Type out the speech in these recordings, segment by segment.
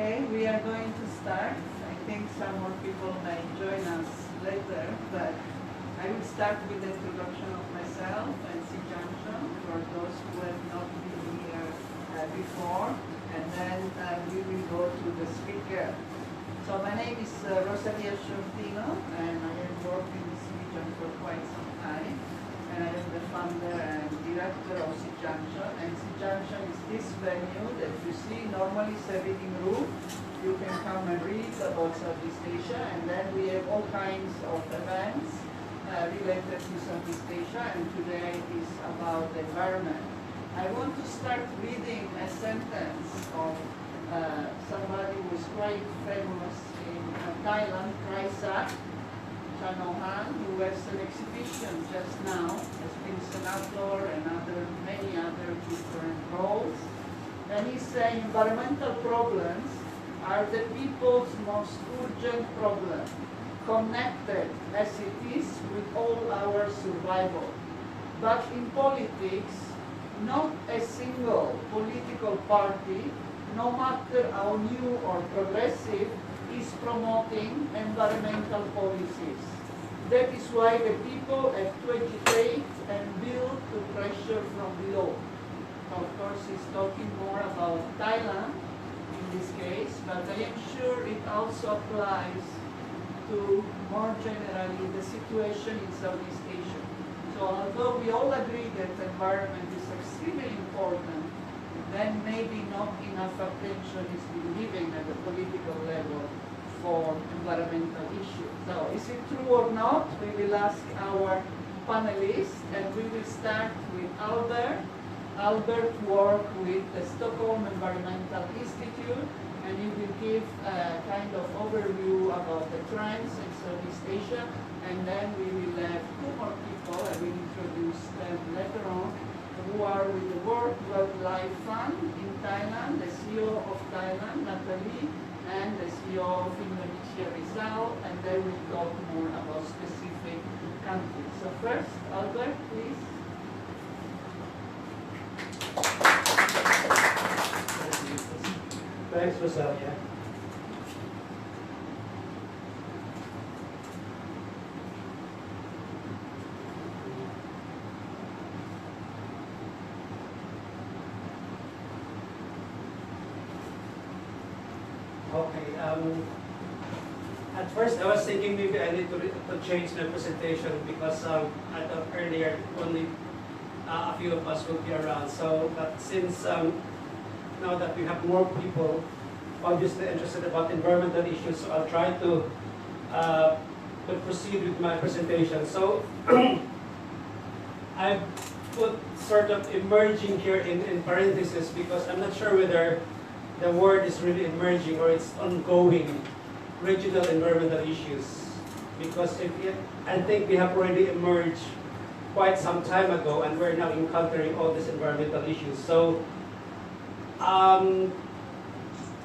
Okay, we are going to start. I think some more people may join us later, but I will start with the introduction of myself and Junction for those who have not been here before, and then we will go to the speaker. So my name is Rosalia Shortino, and I have worked in this region for quite some time, and I am the founder and director of Junction. And Junction is this venue that you see. Normally it's a reading room. You can come and read about Southeast Asia, and then we have all kinds of events related to Southeast Asia, and today is about the environment. I want to start reading a sentence of somebody who is quite famous in Thailand, Kraisak Chanohan, who has an exhibition just now, has been senator and many other different roles. And he's saying environmental problems are the people's most urgent problem, connected as it is with all our survival. But in politics, not a single political party, no matter how new or progressive, is promoting environmental policies. That is why the people have to agitate and build to pressure from below. Of course, he's talking more about Thailand in this case, but I am sure it also applies to, more generally, the situation in Southeast Asia. So although we all agree that the environment is extremely important, then maybe not enough attention is being given at the political level for environmental issues. So is it true or not? We will ask our panelists, and we will start with Albert. Albert worked with the Stockholm Environmental Institute, and he will give a kind of overview about the trends in Southeast Asia, and then we will have two more people, I will introduce them later on, who are with the World Wildlife Fund in Thailand, the CEO of Thailand, Natalie, and the CEO of Indonesia, Rizal, and they will talk more about specific countries. So first, Albert, please. Thanks, Rosalia. Okay, at first I was thinking maybe I need to change my presentation because I thought earlier only a few of us will be around. So, but since now that we have more people obviously interested about environmental issues, so I'll try to proceed with my presentation. So, I've put sort of emerging here in parentheses because I'm not sure whether the word is really emerging or it's ongoing regional environmental issues, because I think we have already emerged quite some time ago and we're now encountering all these environmental issues. So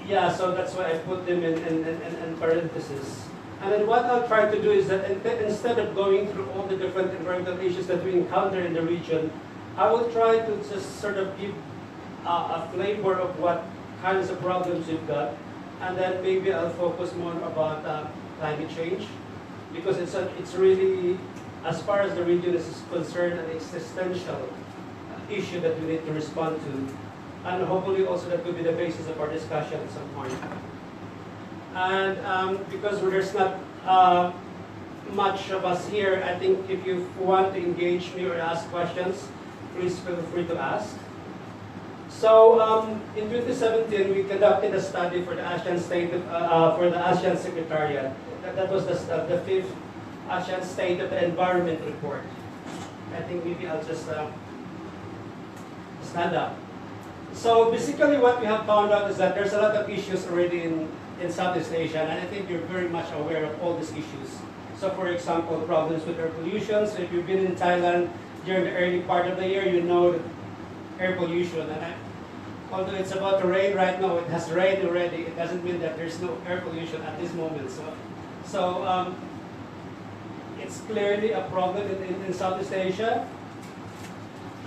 yeah, so that's why I put them in parentheses. And then what I'll try to do is that instead of going through all the different environmental issues that we encounter in the region, I will try to just sort of give a flavor of what kinds of problems we've got, and then maybe I'll focus more about climate change, because it's really, as far as the region is concerned, an existential issue that we need to respond to, and hopefully also that will be the basis of our discussion at some point. And because there's not much of us here, I think if you want to engage me or ask questions, please feel free to ask. So in 2017, we conducted a study for the ASEAN State for the ASEAN Secretariat. That was the 5th ASEAN State of the Environment report. I think maybe I'll just stand up. So basically, what we have found out is that there's a lot of issues already in Southeast Asia, and I think you're very much aware of all these issues. So, for example, problems with air pollution. So if you've been in Thailand during the early part of the year, you know that air pollution. And although it's about to rain right now, it has rained already. It doesn't mean that there's no air pollution at this moment. So it's clearly a problem in Southeast Asia.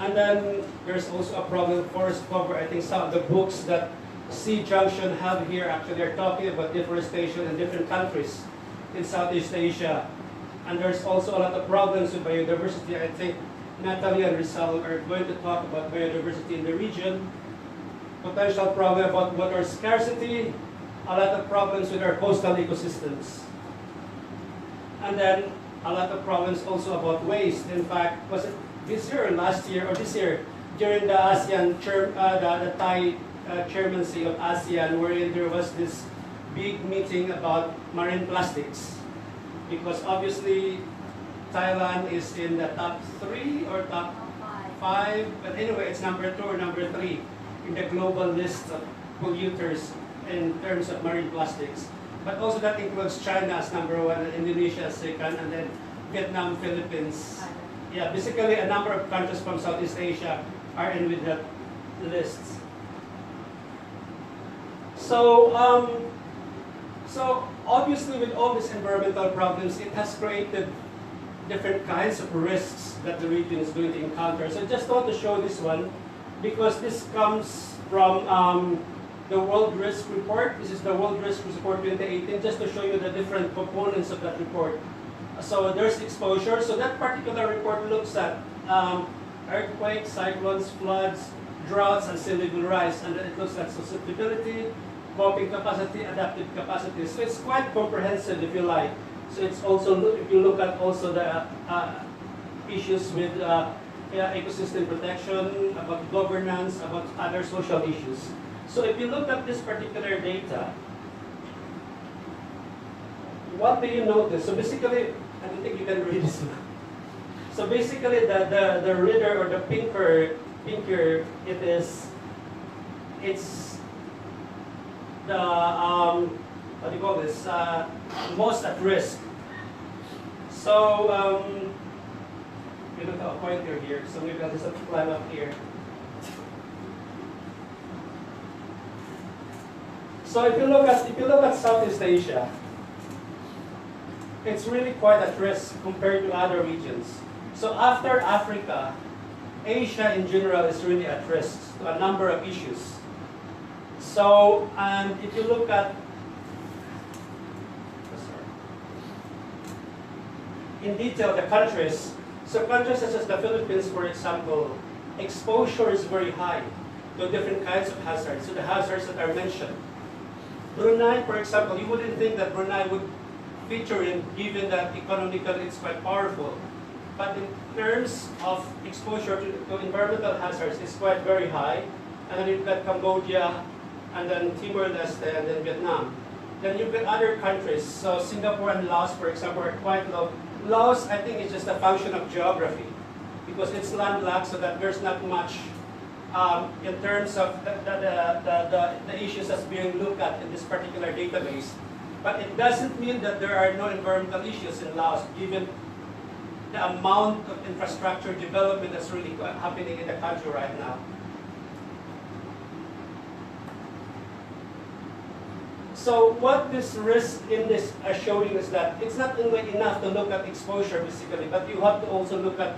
And then there's also a problem with forest cover. I think some of the books that Sea Junction held here actually are talking about deforestation in different countries in Southeast Asia. And there's also a lot of problems with biodiversity. I think Natalie and Rizal are going to talk about biodiversity in the region. Potential problem about water scarcity, a lot of problems with our coastal ecosystems. And then a lot of problems also about waste. In fact, was it this year or last year or this year, during the ASEAN, the Thai chairmancy of ASEAN, wherein there was this big meeting about marine plastics. Because obviously, Thailand is in the top 3 or top 5, but anyway, it's number 2 or number 3 in the global list of polluters in terms of marine plastics. But also that includes China as number 1, and Indonesia as 2nd, and then Vietnam, Philippines. Yeah, basically a number of countries from Southeast Asia are in with that list. So, so obviously with all these environmental problems, it has created different kinds of risks that the region is going to encounter. So I just want to show this one because this comes from the World Risk Report. This is the World Risk Report 2018, just to show you the different components of that report. So there's exposure. So that particular report looks at earthquakes, cyclones, floods, droughts, and sea level rise. And then it looks at susceptibility, coping capacity, adaptive capacity. So it's quite comprehensive, if you like. So it's also, if you look at also the issues with ecosystem protection, about governance, about other social issues. So if you look at this particular data, what do you notice? So basically, I don't think you can read this one. So basically, the redder or the pinker it is, it's the what do you call this? Most at risk. So we look at a pointer here. So maybe I'll just have to climb up here. So if you look at Southeast Asia, it's really quite at risk compared to other regions. So after Africa, Asia in general is really at risk to a number of issues. So, and if you look at, in detail the countries, so countries such as the Philippines, for example, exposure is very high to different kinds of hazards, so the hazards that are mentioned. Brunei, for example, you wouldn't think that Brunei would feature in, given that economically it's quite powerful. But in terms of exposure to environmental hazards, it's quite very high. And then you've got Cambodia, and then Timor-Leste, and then Vietnam. Then you've got other countries. So Singapore and Laos, for example, are quite low. Laos, I think, is just a function of geography, because it's landlocked, so that there's not much in terms of the issues that's being looked at in this particular database. But it doesn't mean that there are no environmental issues in Laos, given the amount of infrastructure development that's really happening in the country right now. So what this risk index are showing is that it's not only enough to look at exposure basically, but you have to also look at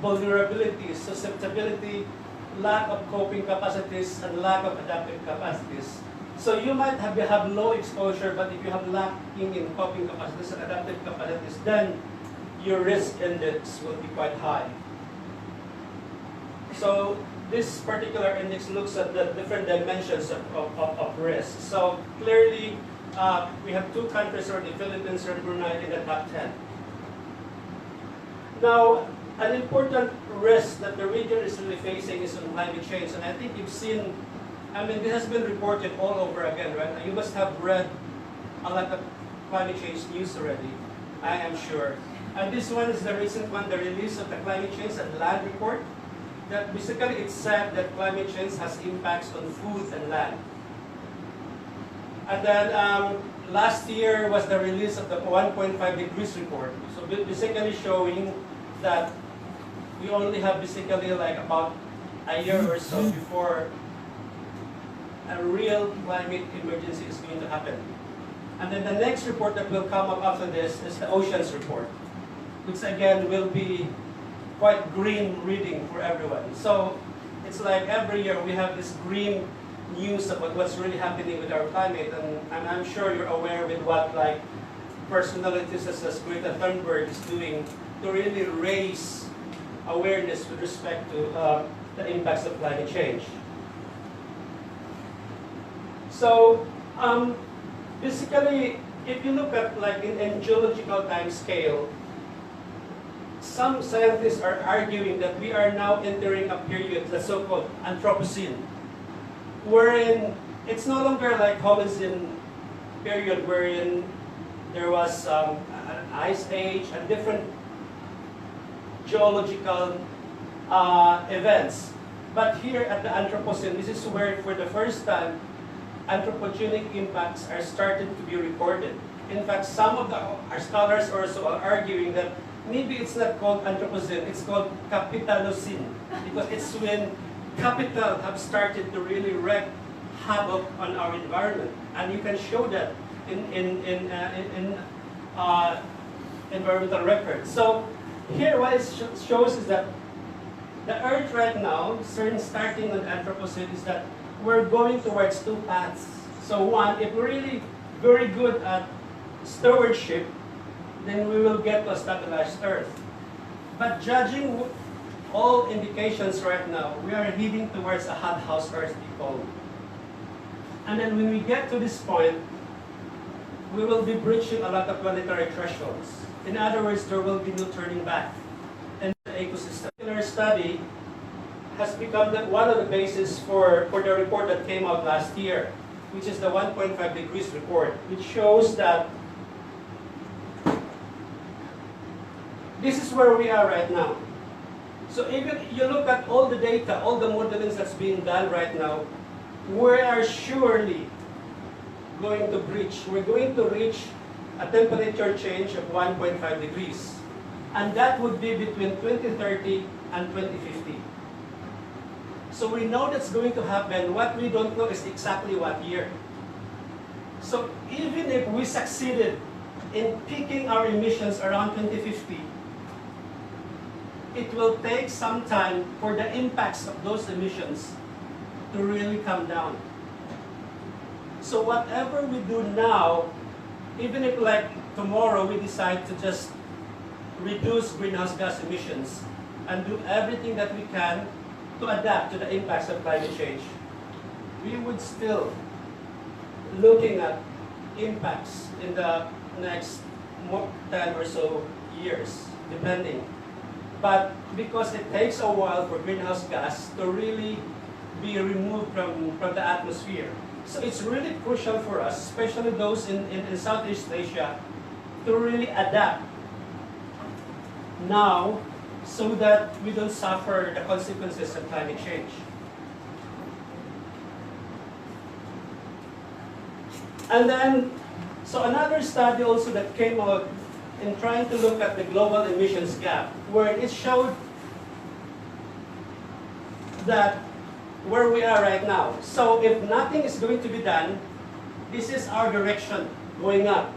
vulnerability, susceptibility, lack of coping capacities, and lack of adaptive capacities. So you might have low exposure, but if you have lacking in coping capacities and adaptive capacities, then your risk index will be quite high. So this particular index looks at the different dimensions of risk. So clearly, we have two countries, or the Philippines or Brunei, in the top 10. Now, an important risk that the region is really facing is on climate change. And I think you've seen, I mean, this has been reported all over again, right? You must have read a lot of climate change news already, I am sure. And this one is the recent one, the release of the climate change and land report. That basically it said that climate change has impacts on food and land. And then last year was the release of the 1.5 degrees report. So basically showing that we only have basically like about a year or so before a real climate emergency is going to happen. And then the next report that will come up after this is the oceans report, which again will be quite green reading for everyone. So it's like every year we have this green news about what's really happening with our climate, and I'm sure you're aware with what like personalities such as Greta Thunberg is doing to really raise awareness with respect to the impacts of climate change. So basically, if you look at like in geological time scale, some scientists are arguing that we are now entering a period, the so-called Anthropocene, wherein it's no longer like Holocene period wherein there was an ice age and different geological events. But here at the Anthropocene, this is where for the first time anthropogenic impacts are started to be recorded. In fact, some of our scholars also are arguing that maybe it's not called Anthropocene, it's called Capitalocene, because it's when capital have started to really wreak havoc on our environment. And you can show that in environmental records. So here what it shows is that the Earth right now, starting on Anthropocene, is that we're going towards two paths. So one, if we're really very good at stewardship, then we will get to a stabilized Earth. But judging all indications right now, we are heading towards a hothouse Earth, we call it. And then when we get to this point, we will be breaching a lot of planetary thresholds. In other words, there will be no turning back. And the ecosystem study has become one of the bases for the report that came out last year, which is the 1.5 degrees report, which shows that this is where we are right now. So even you look at all the data, all the modeling that's being done right now, we are surely going to breach. We're going to reach a temperature change of 1.5 degrees. And that would be between 2030 and 2050. So we know that's going to happen. What we don't know is exactly what year. So even if we succeeded in peaking our emissions around 2050, it will take some time for the impacts of those emissions to really come down. So whatever we do now, even if like tomorrow we decide to just reduce greenhouse gas emissions and do everything that we can to adapt to the impacts of climate change, we would still looking at impacts in the next 10 or so years, depending. But because it takes a while for greenhouse gas to really be removed from the atmosphere. So it's really crucial for us, especially those in Southeast Asia, to really adapt now so that we don't suffer the consequences of climate change. And then, so another study also that came out in trying to look at the global emissions gap, where it showed that where we are right now. So if nothing is going to be done, this is our direction going up.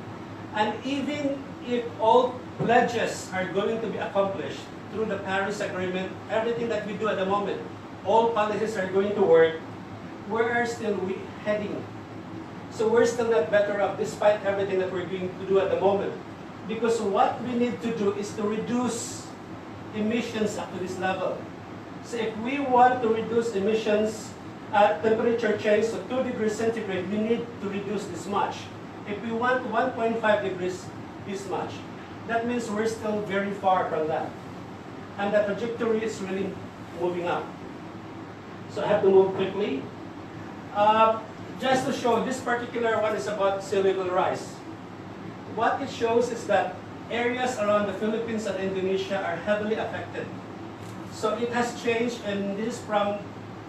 And even if all pledges are going to be accomplished through the Paris Agreement, everything that we do at the moment, all policies are going to work, where are still we heading? So we're still not better off despite everything that we're going to do at the moment. Because what we need to do is to reduce emissions up to this level. So if we want to reduce emissions, temperature change to 2 degrees centigrade, we need to reduce this much. If we want 1.5 degrees, this much. That means we're still very far from that. And the trajectory is really moving up. So I have to move quickly. Just to show, this particular one is about sea level rise. What it shows is that areas around the Philippines and Indonesia are heavily affected. So it has changed, and this is from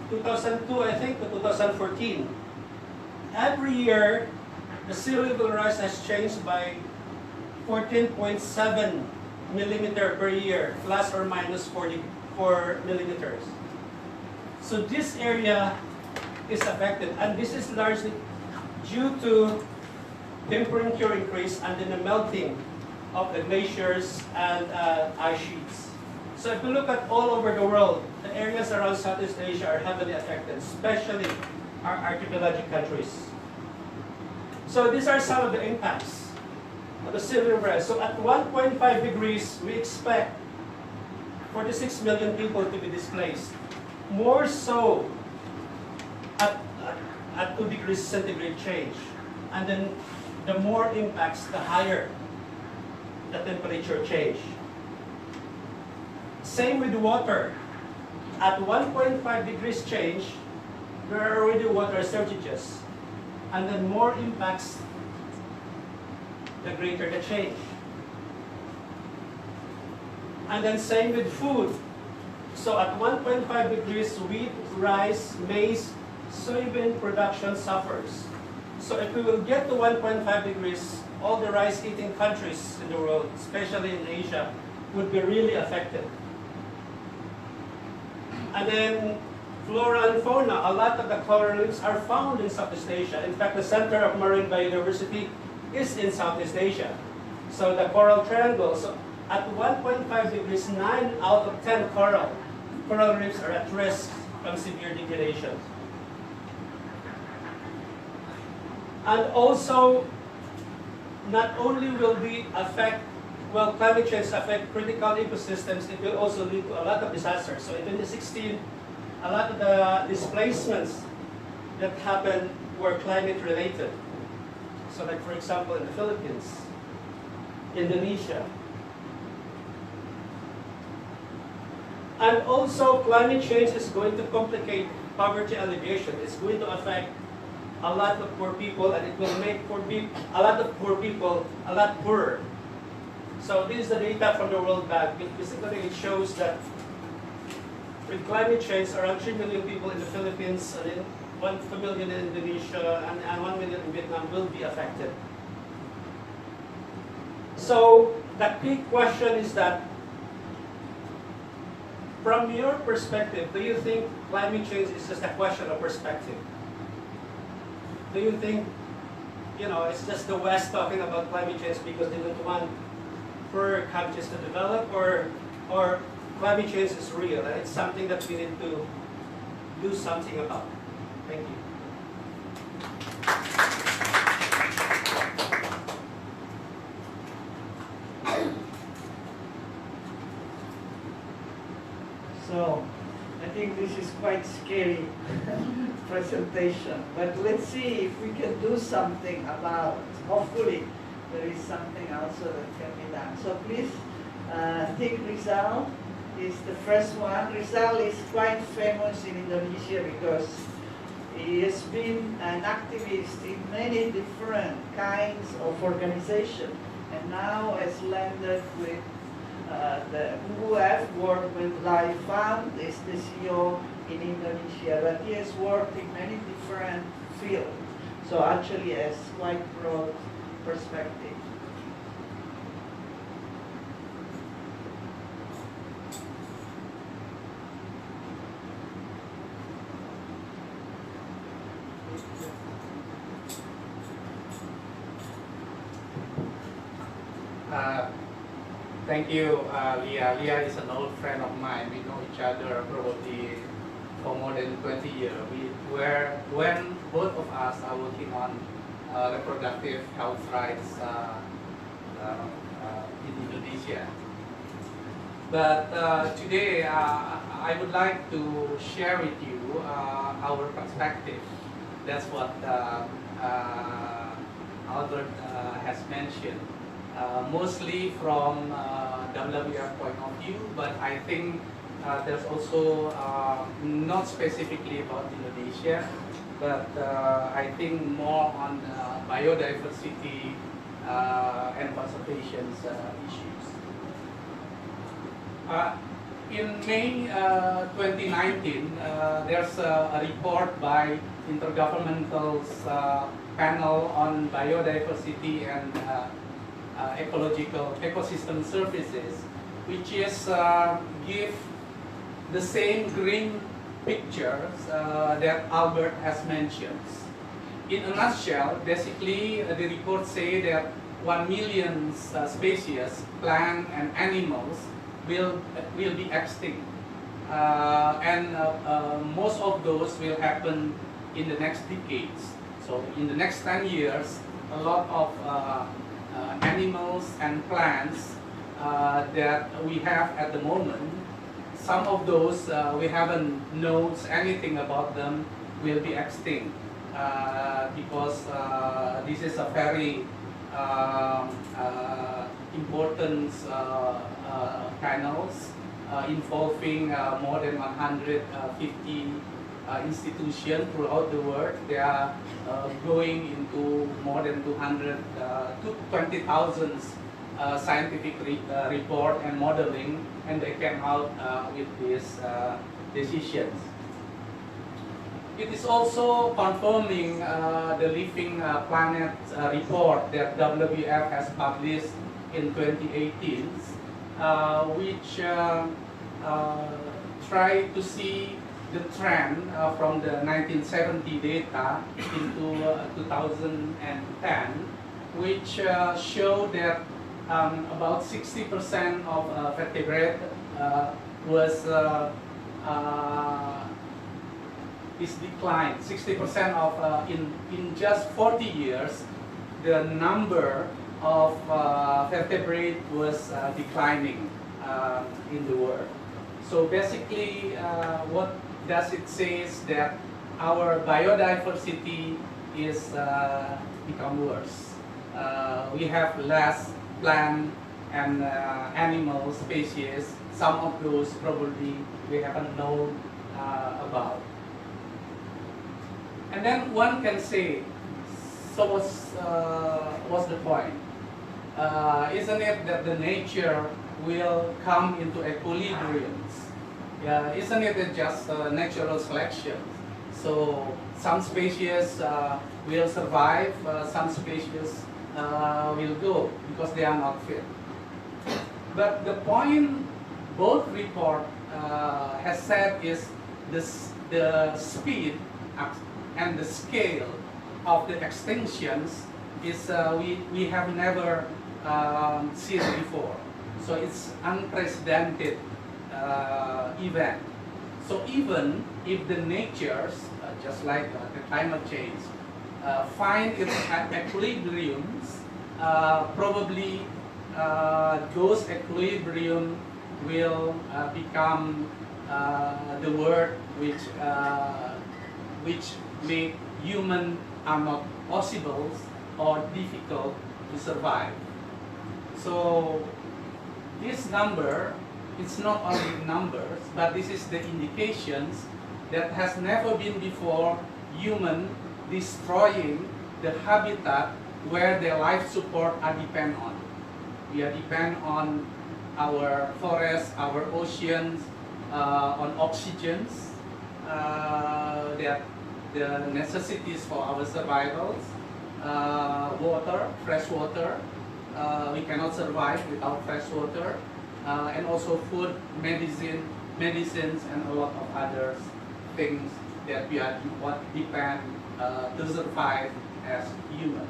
2002, I think, to 2014. Every year, the sea level rise has changed by 14.7 millimeter per year, plus or minus 44 millimeters. So this area is affected, and this is largely due to temperature increase and then the melting of the glaciers and ice sheets. So if you look at all over the world, the areas around Southeast Asia are heavily affected, especially archipelagic countries. So these are some of the impacts of the severe rise. So at 1.5 degrees, we expect 46 million people to be displaced. More so at 2 degrees centigrade change. And then the more impacts, the higher the temperature change. Same with water. At 1.5 degrees change, there are already water shortages. And then more impacts, the greater the change. And then same with food. So at 1.5 degrees, wheat, rice, maize, soybean production suffers. So if we will get to 1.5 degrees, all the rice-eating countries in the world, especially in Asia, would be really affected. And then flora and fauna, a lot of the coral reefs are found in Southeast Asia. In fact, the center of marine biodiversity is in Southeast Asia. So the coral triangle, so at 1.5 degrees, 9 out of 10 coral reefs are at risk from severe degradation. And also, not only will climate change affect critical ecosystems, it will also lead to a lot of disasters. So in 2016, a lot of the displacements that happened were climate related. So like for example in the Philippines, Indonesia. And also climate change is going to complicate poverty alleviation. It's going to affect a lot of poor people, and it will make a lot of poor people a lot poorer. So this is the data from the World Bank. Basically, it shows that with climate change, around 3 million people in the Philippines, and then 1 million in Indonesia, and 1 million in Vietnam will be affected. So the key question is that, from your perspective, do you think climate change is just a question of perspective? Do you think, it's just the West talking about climate change because they don't want poorer countries to develop, or climate change is real and it's something that we need to do something about? Thank you. So, I think this is quite scary presentation, but let's see if we can do something about it. Hopefully, there is something also that can be done. So please think Rizal is the first one. Rizal is quite famous in Indonesia because he has been an activist in many different kinds of organizations, and now has landed with the WWF, World Wildlife Fund, is the CEO in Indonesia, but he has worked in many different fields. So actually has quite broad perspective. Thank you, Leah. Leah is an old friend of mine. We know each other probably for more than 20 years. When both of us are working on reproductive health rights in Indonesia. But today, I would like to share with you our perspective. That's what Albert has mentioned. Mostly from WWF point of view, but I think there's also not specifically about Indonesia, but I think more on biodiversity and conservation issues. In May 2019, there's a report by Intergovernmental Panel on Biodiversity and Ecological Ecosystem Services, which is give the same green pictures that Albert has mentioned. In a nutshell, basically the report say that 1 million species, plant and animals, will be extinct, and most of those will happen in the next decades. So in the next 10 years, a lot of animals and plants that we have at the moment, some of those we haven't known anything about them will be extinct because this is a very important panels involving more than 150 institutions throughout the world. They are going into more than 20,000 scientific report and modeling, and they came out with these decisions. It is also confirming the Living Planet report that WWF has published in 2018, which try to see the trend from the 1970 data into 2010, which show that about 60% of vertebrate was is declined. 60% of in just 40 years, the number of vertebrate was declining in the world. So basically, what does it say is that our biodiversity is become worse. We have less plant and animal species. Some of those probably we haven't known about. And then one can say, so what's the point? Isn't it that the nature will come into equilibriums? Isn't it just natural selection? So some species will survive, some species will go because they are not fit. But the point both report has said is the speed and the scale of the extinctions is we have never seen before. So it's unprecedented event. So even if the natures, just like the climate change, find its equilibriums, probably those equilibrium will become the word which make human are not possible or difficult to survive. So this number, it's not only numbers, but this is the indications that has never been before human destroying the habitat where their life support are depend on. We are depend on our forests, our oceans, on oxygens, the necessities for our survivals, water, fresh water. We cannot survive without fresh water, and also food, medicines, and a lot of other things that we are what depend to survive as human.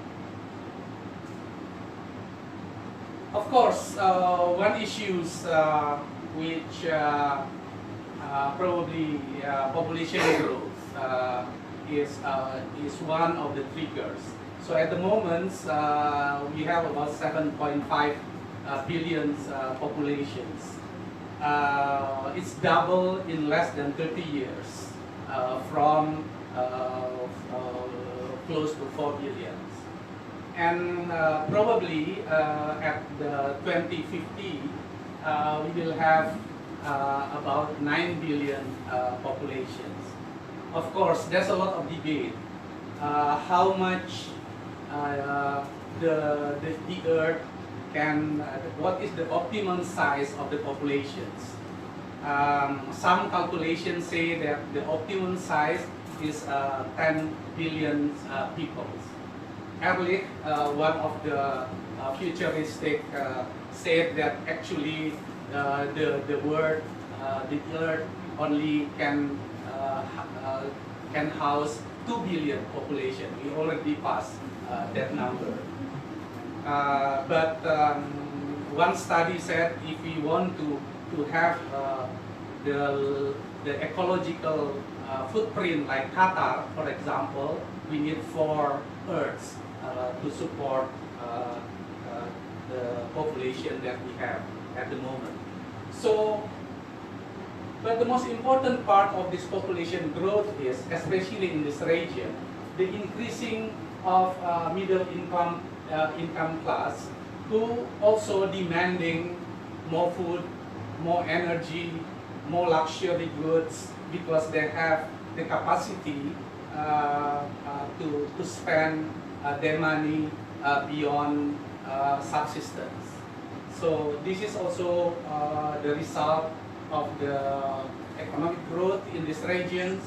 Of course, one issues which probably population growth is one of the triggers. So at the moment, we have about 7.5 billion populations. It's double in less than 30 years, from close to 4 billion. And probably at the 2050, we will have about 9 billion populations. Of course, there's a lot of debate how much the Earth can, what is the optimum size of the populations. Some calculations say that the optimum size is 10 billion people. Ehrlich, one of the futuristic, said that actually the world, the Earth only can house 2 billion population. We already passed that number. But one study said if we want to have the ecological footprint like Qatar, for example, we need 4 Earths to support the population that we have at the moment. So, but the most important part of this population growth is, especially in this region, the increasing of middle income class, who also demanding more food, more energy, more luxury goods, because they have the capacity to spend their money beyond subsistence. So this is also the result of the economic growth in these regions,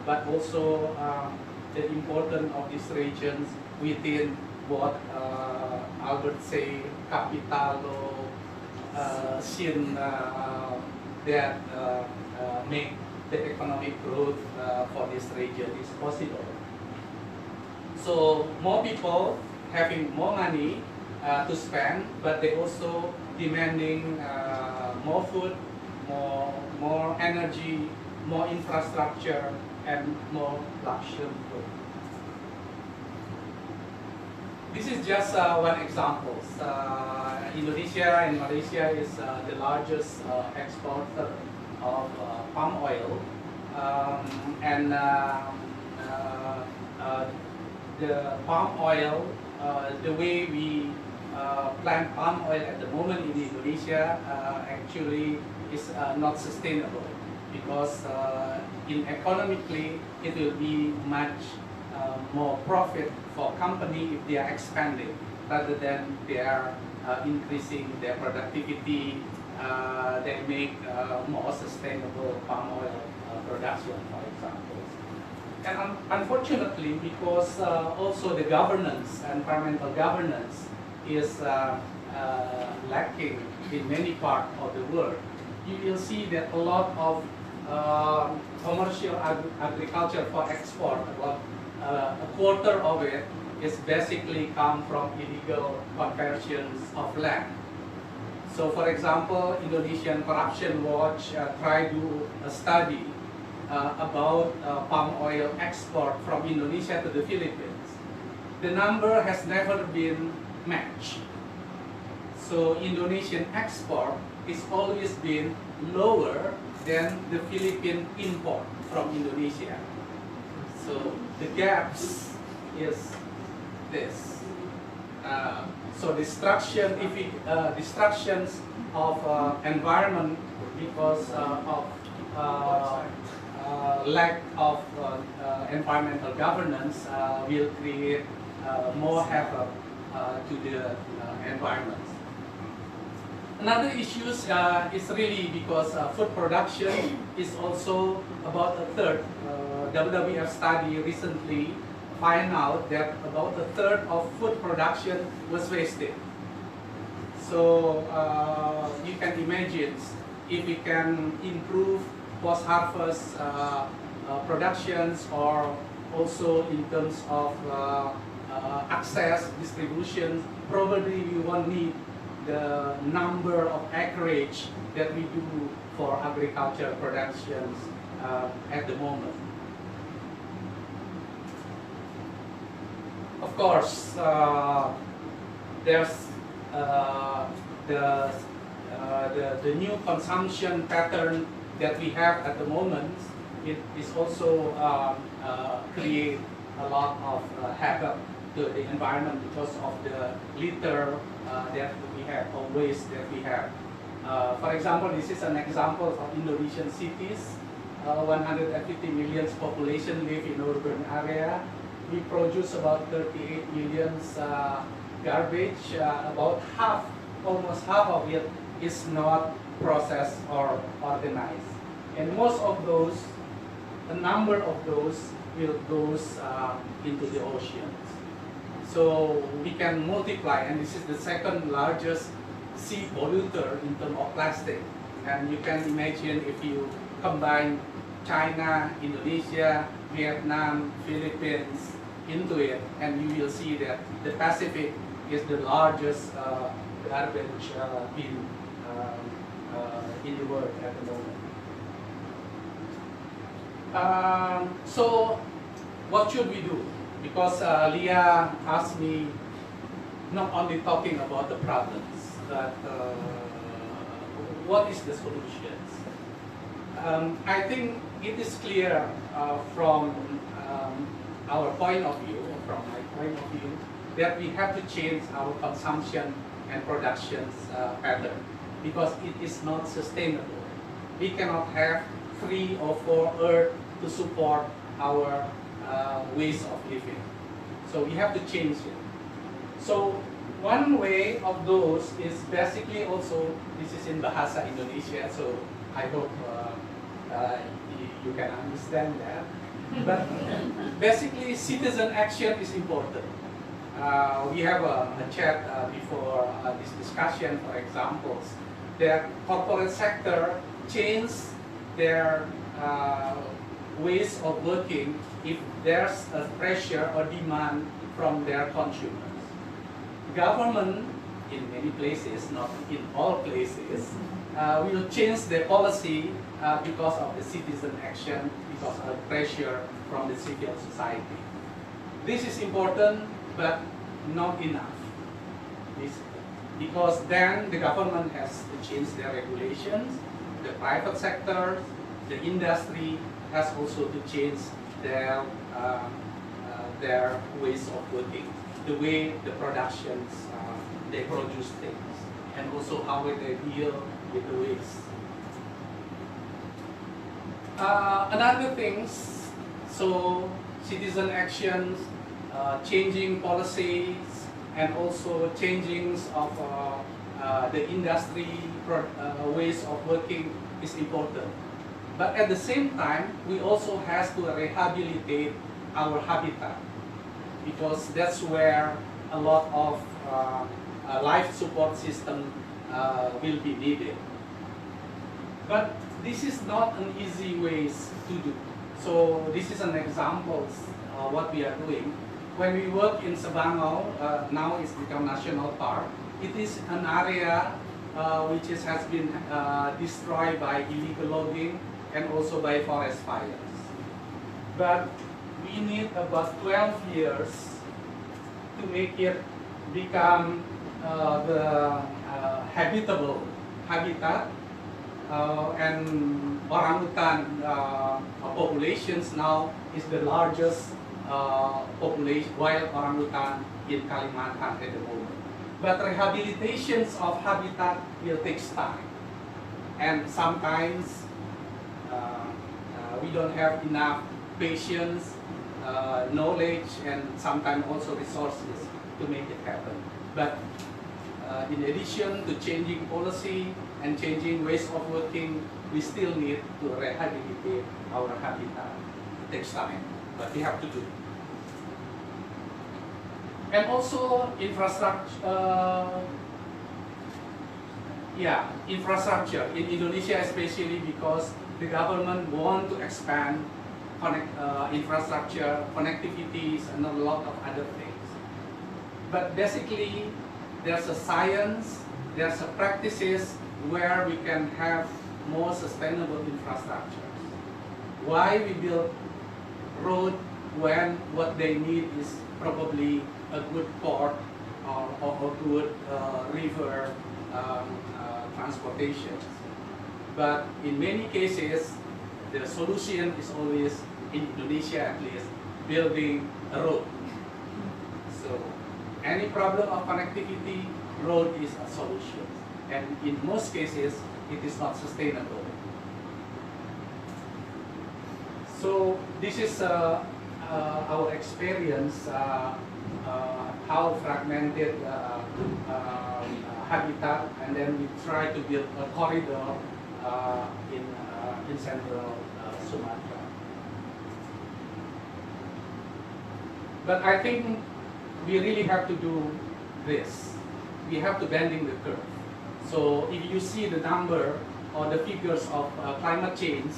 but also the importance of these regions within what Albert say, capital scene that make the economic growth for this region is possible. So more people having more money to spend, but they also demanding more food, more energy, more infrastructure, and more luxury goods. This is just one example. Indonesia and Malaysia is the largest exporter of palm oil, and the palm oil, the way we plant palm oil at the moment in Indonesia actually is not sustainable, because economically it will be much more profit for company if they are expanding rather than they are increasing their productivity. They make more sustainable palm oil production, for example. And unfortunately, because also the governance, environmental governance, is lacking in many parts of the world, you will see that a lot of commercial agriculture for export, about a quarter of it is basically come from illegal conversions of land. So for example, Indonesian Corruption Watch tried to do a study about palm oil export from Indonesia to the Philippines. The number has never been matched. So Indonesian export is always been lower than the Philippine import from Indonesia. So the gaps is this. So destructions of environment because of lack of environmental governance will create more havoc to the environment. Another issue is really because food production is also about a third. WWF study recently find out that about a third of food production was wasted. So you can imagine if we can improve post-harvest productions, or also in terms of access, distribution, probably we won't need the number of acreage that we do for agriculture productions at the moment. Of course, there's the new consumption pattern that we have at the moment. It is also create a lot of havoc to the environment because of the litter that we have, or waste that we have. For example, this is an example of Indonesian cities. 150 million population live in urban area. We produce about 38 million garbage. About half, almost half of it is not processed or organized. And most of those, a number of those will goes into the oceans. So we can multiply, and this is the second largest sea polluter in terms of plastic. And you can imagine if you combine China, Indonesia, Vietnam, Philippines into it, and you will see that the Pacific is the largest garbage bin in the world at the moment. So what should we do? Because Leah asked me not only talking about the problems, but what is the solutions? I think it is clear from our point of view, from my point of view, that we have to change our consumption and production pattern because it is not sustainable. We cannot have 3 or 4 Earth to support our ways of living. So we have to change it. So one way of those is basically also, this is in Bahasa Indonesia, so I hope you can understand that. But basically citizen action is important. We have a chat before this discussion, for examples, that corporate sector change their ways of working if there's a pressure or demand from their consumers. Government, in many places, not in all places, will change their policy because of the citizen action, because of pressure from the civil society. This is important, but not enough. Because then the government has to change their regulations, the private sector, the industry has also to change their ways of working, the way the productions, they produce things, and also how they deal with the waste. Another things, so citizen actions, changing policies, and also changings of the industry ways of working is important. But at the same time, we also have to rehabilitate our habitat because that's where a lot of life support system will be needed. But this is not an easy way to do. So this is an example of what we are doing. When we work in Sabangao, now it's become national park. It is an area which has been destroyed by illegal logging and also by forest fires. But we need about 12 years to make it become the habitable habitat. And orangutan populations now is the largest population, wild orangutan in Kalimantan at the moment. But rehabilitations of habitat will take time. And sometimes we don't have enough patience, knowledge, and sometimes also resources to make it happen. But in addition to changing policy and changing ways of working, we still need to rehabilitate our habitat. It takes time, but we have to do it. And also infrastructure, infrastructure in Indonesia, especially because the government want to expand infrastructure, connectivities, and a lot of other things. But basically, there's a science, there's a practices where we can have more sustainable infrastructures. Why we build road when what they need is probably a good port or good river transportation. But in many cases, the solution is always, in Indonesia at least, building a road. So any problem of connectivity, road is a solution. And in most cases, it is not sustainable. So this is our experience, how fragmented habitat, and then we try to build a corridor in central Sumatra. But I think we really have to do this. We have to bending the curve. So if you see the number or the figures of climate change,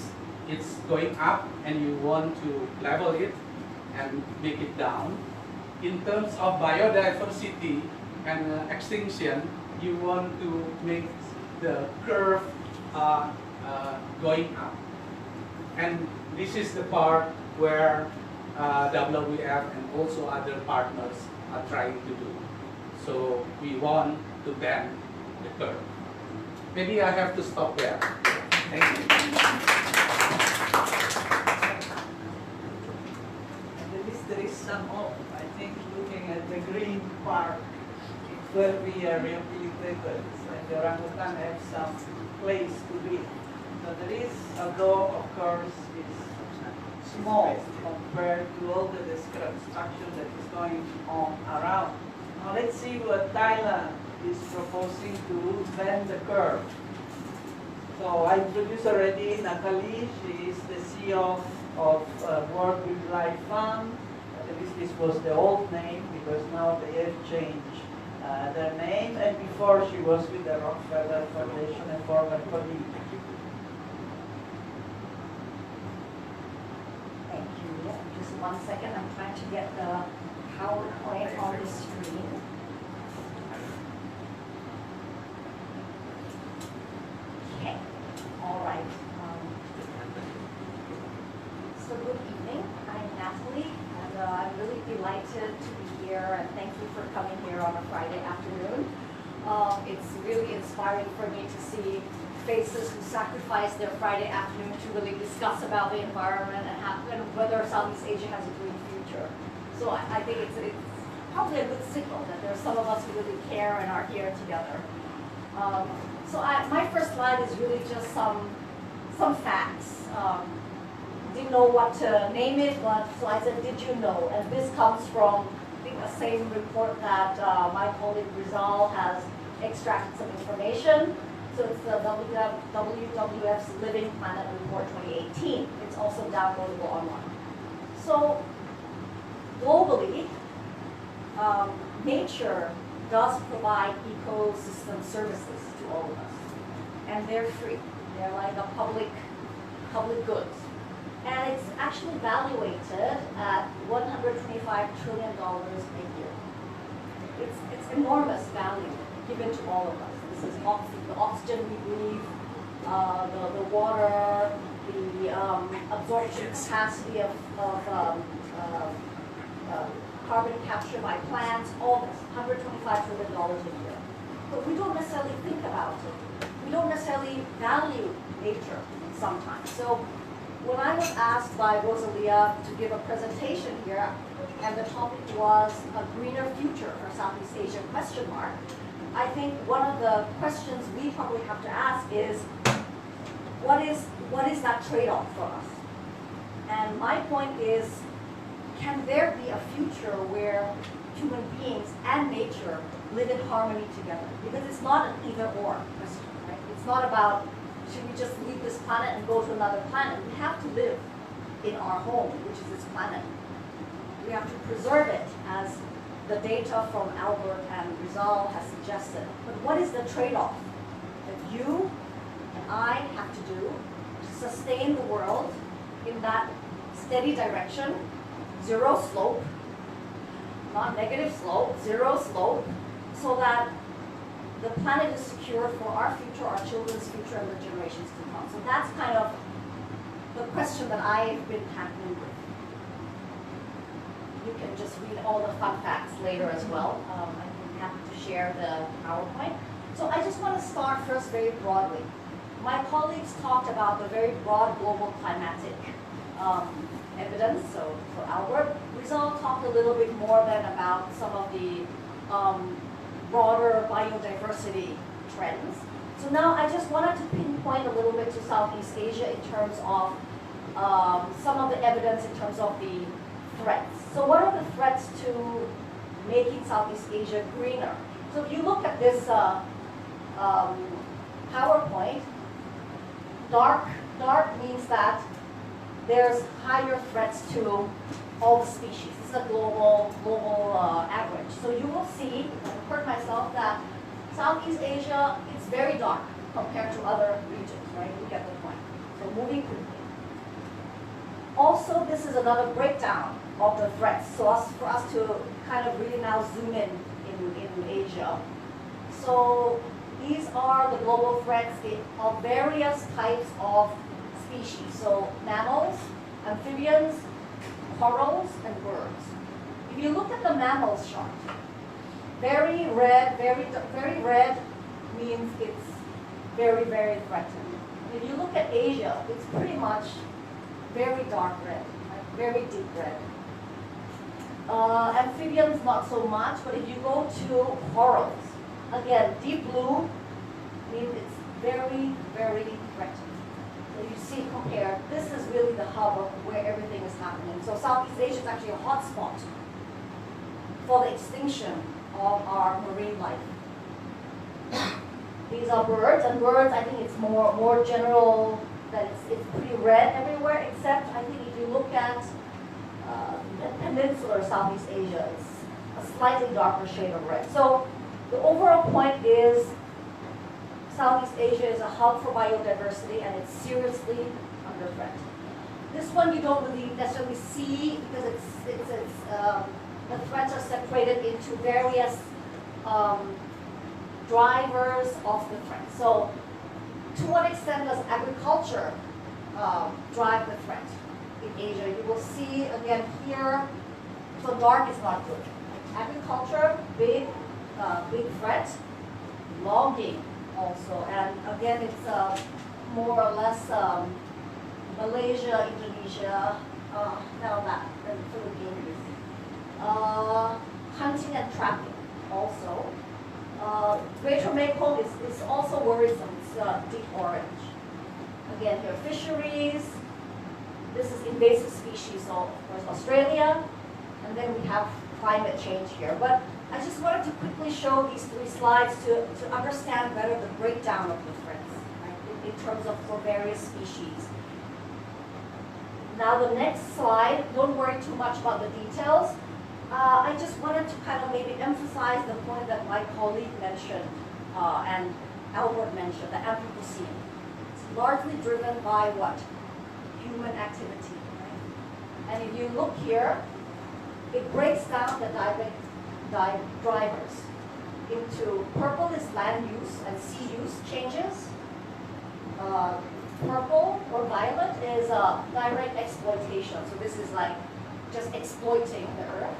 it's going up and you want to level it and make it down. In terms of biodiversity and extinction, you want to make the curve going up. And this is the part where WWF and also other partners are trying to do. So we want to bend the curve. Maybe I have to stop there. Thank you. At least there is some hope. I think looking at the green park, it will be rehabilitated, and the orangutan have some place to be. So there is, although of course it's small compared to all the destruction that is going on around. Now let's see what Thailand is proposing to bend the curve. So I introduced already Natalie. She is the CEO of World Wildlife Fund. At least this was the old name because now they have changed their name. And before she was with the Rockefeller Foundation and former colleague. Thank you. Just 1 second. I'm trying to get the PowerPoint on the screen. Okay. All right. So good evening. I'm Natalie, and I'm really delighted to be here, and thank you for coming here on a Friday afternoon. It's really inspiring for me to see faces who sacrifice their Friday afternoon to really discuss about the environment and whether Southeast Asia has a green future. So I think it's probably a good signal that there are some of us who really care and are here together. My first slide is really just some facts. Didn't know what to name it, but so I said, did you know? And this comes from, I think, the same report that my colleague Rizal has extracted some information. So it's the WWF's Living Planet Report 2018. It's also downloadable online. So globally, nature does provide ecosystem services to all of us. And they're free. They're like a public goods. And it's actually valuated at $125 trillion a year. It's enormous value given to all of us. This is the oxygen we breathe, the water, the absorption capacity of carbon capture by plants, all this, $125 trillion a year. But we don't necessarily think about it. We don't necessarily value nature sometimes. So when I was asked by Rosalia to give a presentation here, and the topic was a greener future for Southeast Asia, question mark, I think one of the questions we probably have to ask is, what is that trade-off for us? And my point is, can there be a future where human beings and nature live in harmony together? Because it's not an either-or question, right? It's not about, should we just leave this planet and go to another planet? We have to live in our home, which is this planet. We have to preserve it, as the data from Albert and Rizal has suggested. But what is the trade-off that you and I have to do to sustain the world in that steady direction, zero slope, not negative slope, zero slope, so that the planet is secure for our future, our children's future, and the generations to come? So that's kind of the question that I've been tackling with. You can just read all the fun facts later as well. I'm happy to share the PowerPoint. So I just want to start first very broadly. My colleagues talked about the very broad global climatic evidence. So Albert Rizal talked a little bit more then about some of the broader biodiversity trends. So now I just wanted to pinpoint a little bit to Southeast Asia in terms of some of the evidence in terms of the threats. So what are the threats to making Southeast Asia greener? So if you look at this PowerPoint, dark means that there's higher threats to all the species. This is a global average. So you will see, I've heard myself, that Southeast Asia is very dark compared to other regions, right? You get the point. So moving quickly. Also, this is another breakdown of the threats. So for us to kind of really now zoom in Asia. So these are the global threats of various types of species. So mammals, amphibians, corals, and birds. If you look at the mammals chart, very red means it's very, very threatened. If you look at Asia, it's pretty much very dark red, right? Very deep red. Amphibians, not so much, but if you go to corals, again, deep blue means it's very, very threatened. So you see compared, this is really the hub of where everything is happening. So Southeast Asia is actually a hot spot for the extinction of our marine life. These are birds, and birds, I think it's more general, that it's pretty red everywhere, except I think if you look at the peninsular Southeast Asia, it's a slightly darker shade of red. So the overall point is Southeast Asia is a hub for biodiversity, and it's seriously under threat. This one you don't really necessarily see because the threats are separated into various drivers of the threat. So to what extent does agriculture drive the threat in Asia? You will see again here, so dark is not good. Agriculture, big threat. Logging also, and again it's more or less Malaysia, Indonesia, and Philippines. Hunting and trapping also. Greater Mekong is also worrisome. It's deep orange. Again, here fisheries. This is invasive species, so of course Australia, and then we have climate change here. But I just wanted to quickly show these three slides to understand better the breakdown of the threats, right, in terms of for various species. Now the next slide, don't worry too much about the details. I just wanted to kind of maybe emphasize the point that my colleague mentioned and Albert mentioned, the Anthropocene. It's largely driven by what? Human activity, right? And if you look here, it breaks down the drivers into purple is land use and sea use changes. Purple or violet is direct exploitation. So this is like just exploiting the earth.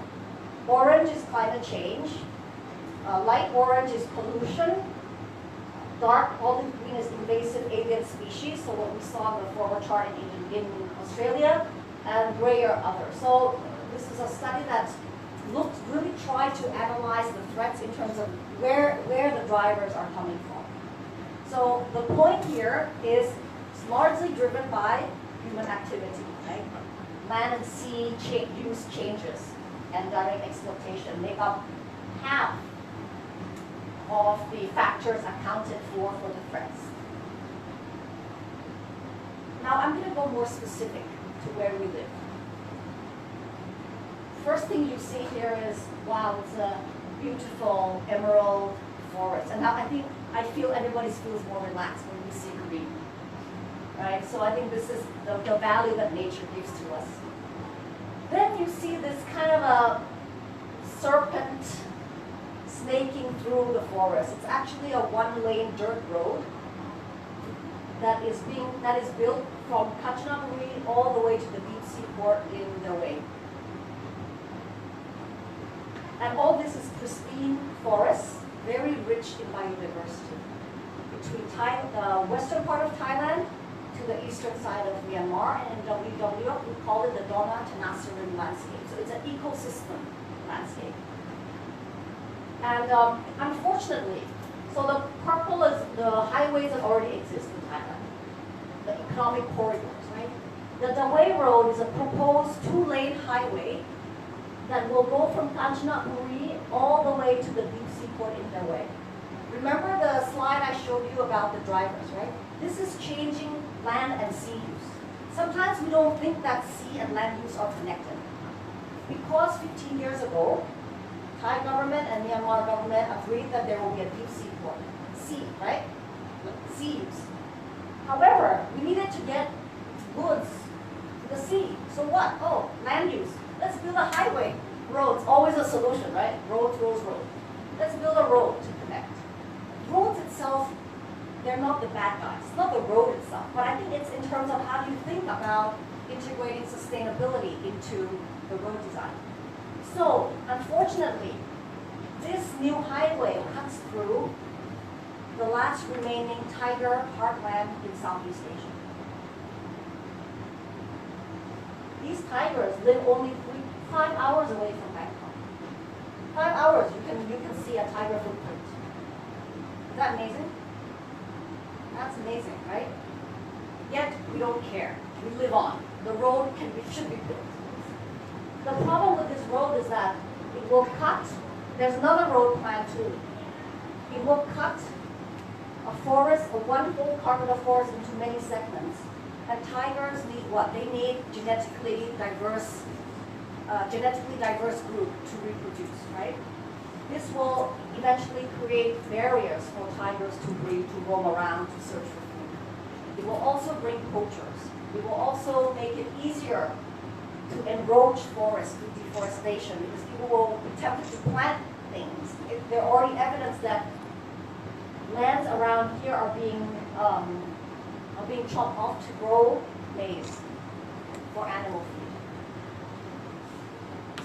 Orange is climate change. Light orange is pollution. Dark olive green is invasive alien species. So what we saw in the former chart in Australia. And gray are other. So this is a study that really tried to analyze the threats in terms of where the drivers are coming from. So the point here is it's largely driven by human activity, right? Land and sea use changes and direct exploitation make up half of the factors accounted for the threats. Now I'm going to go more specific to where we live. First thing you see here is, wow, it's a beautiful emerald forest. And now I feel everybody feels more relaxed when we see green, right? So I think this is the value that nature gives to us. Then you see this kind of a serpent snaking through the forest. It's actually a one-lane dirt road that is built from Kanchanaburi all the way to the deep sea port in Niue. And all this is pristine forests, very rich in biodiversity. Between the western part of Thailand to the eastern side of Myanmar, and in WWF we call it the Dona Tenasserim landscape. So it's an ecosystem landscape. And unfortunately, so the purple is the highways that already exist in Thailand, the economic corridors, right? The Dawei Road is a proposed two-lane highway that will go from Kanchanaburi all the way to the deep sea port in Dawei. Remember the slide I showed you about the drivers, right? This is changing land and sea use. Sometimes we don't think that sea and land use are connected. Because 15 years ago, Thai government and Myanmar government agreed that there will be a deep sea port. Sea, right? Sea use. However, we needed to get goods to the sea. So what? Oh, land use. Let's build a highway. Roads, always a solution, right? Roads. Let's build a road to connect. Roads itself, they're not the bad guys. It's not the road itself. But I think it's in terms of how do you think about integrating sustainability into the road design. So, unfortunately, this new highway cuts through the last remaining tiger heartland in Southeast Asia. These tigers live only 5 hours away from Bangkok. 5 hours, you can see a tiger footprint. Is that amazing? That's amazing, right? Yet we don't care. We live on. The road should be built. The problem with this road is that it will cut. There's another road plan too. It will cut a forest, one whole carpet of forest into many segments. And tigers need what? They need genetically diverse group to reproduce, right? This will eventually create barriers for tigers to breed, to roam around, to search for food. It will also bring poachers. It will also make it easier to enroach forests through deforestation because people will be tempted to plant things. There are already evidence that lands around here are being chopped off to grow maize for animal feed.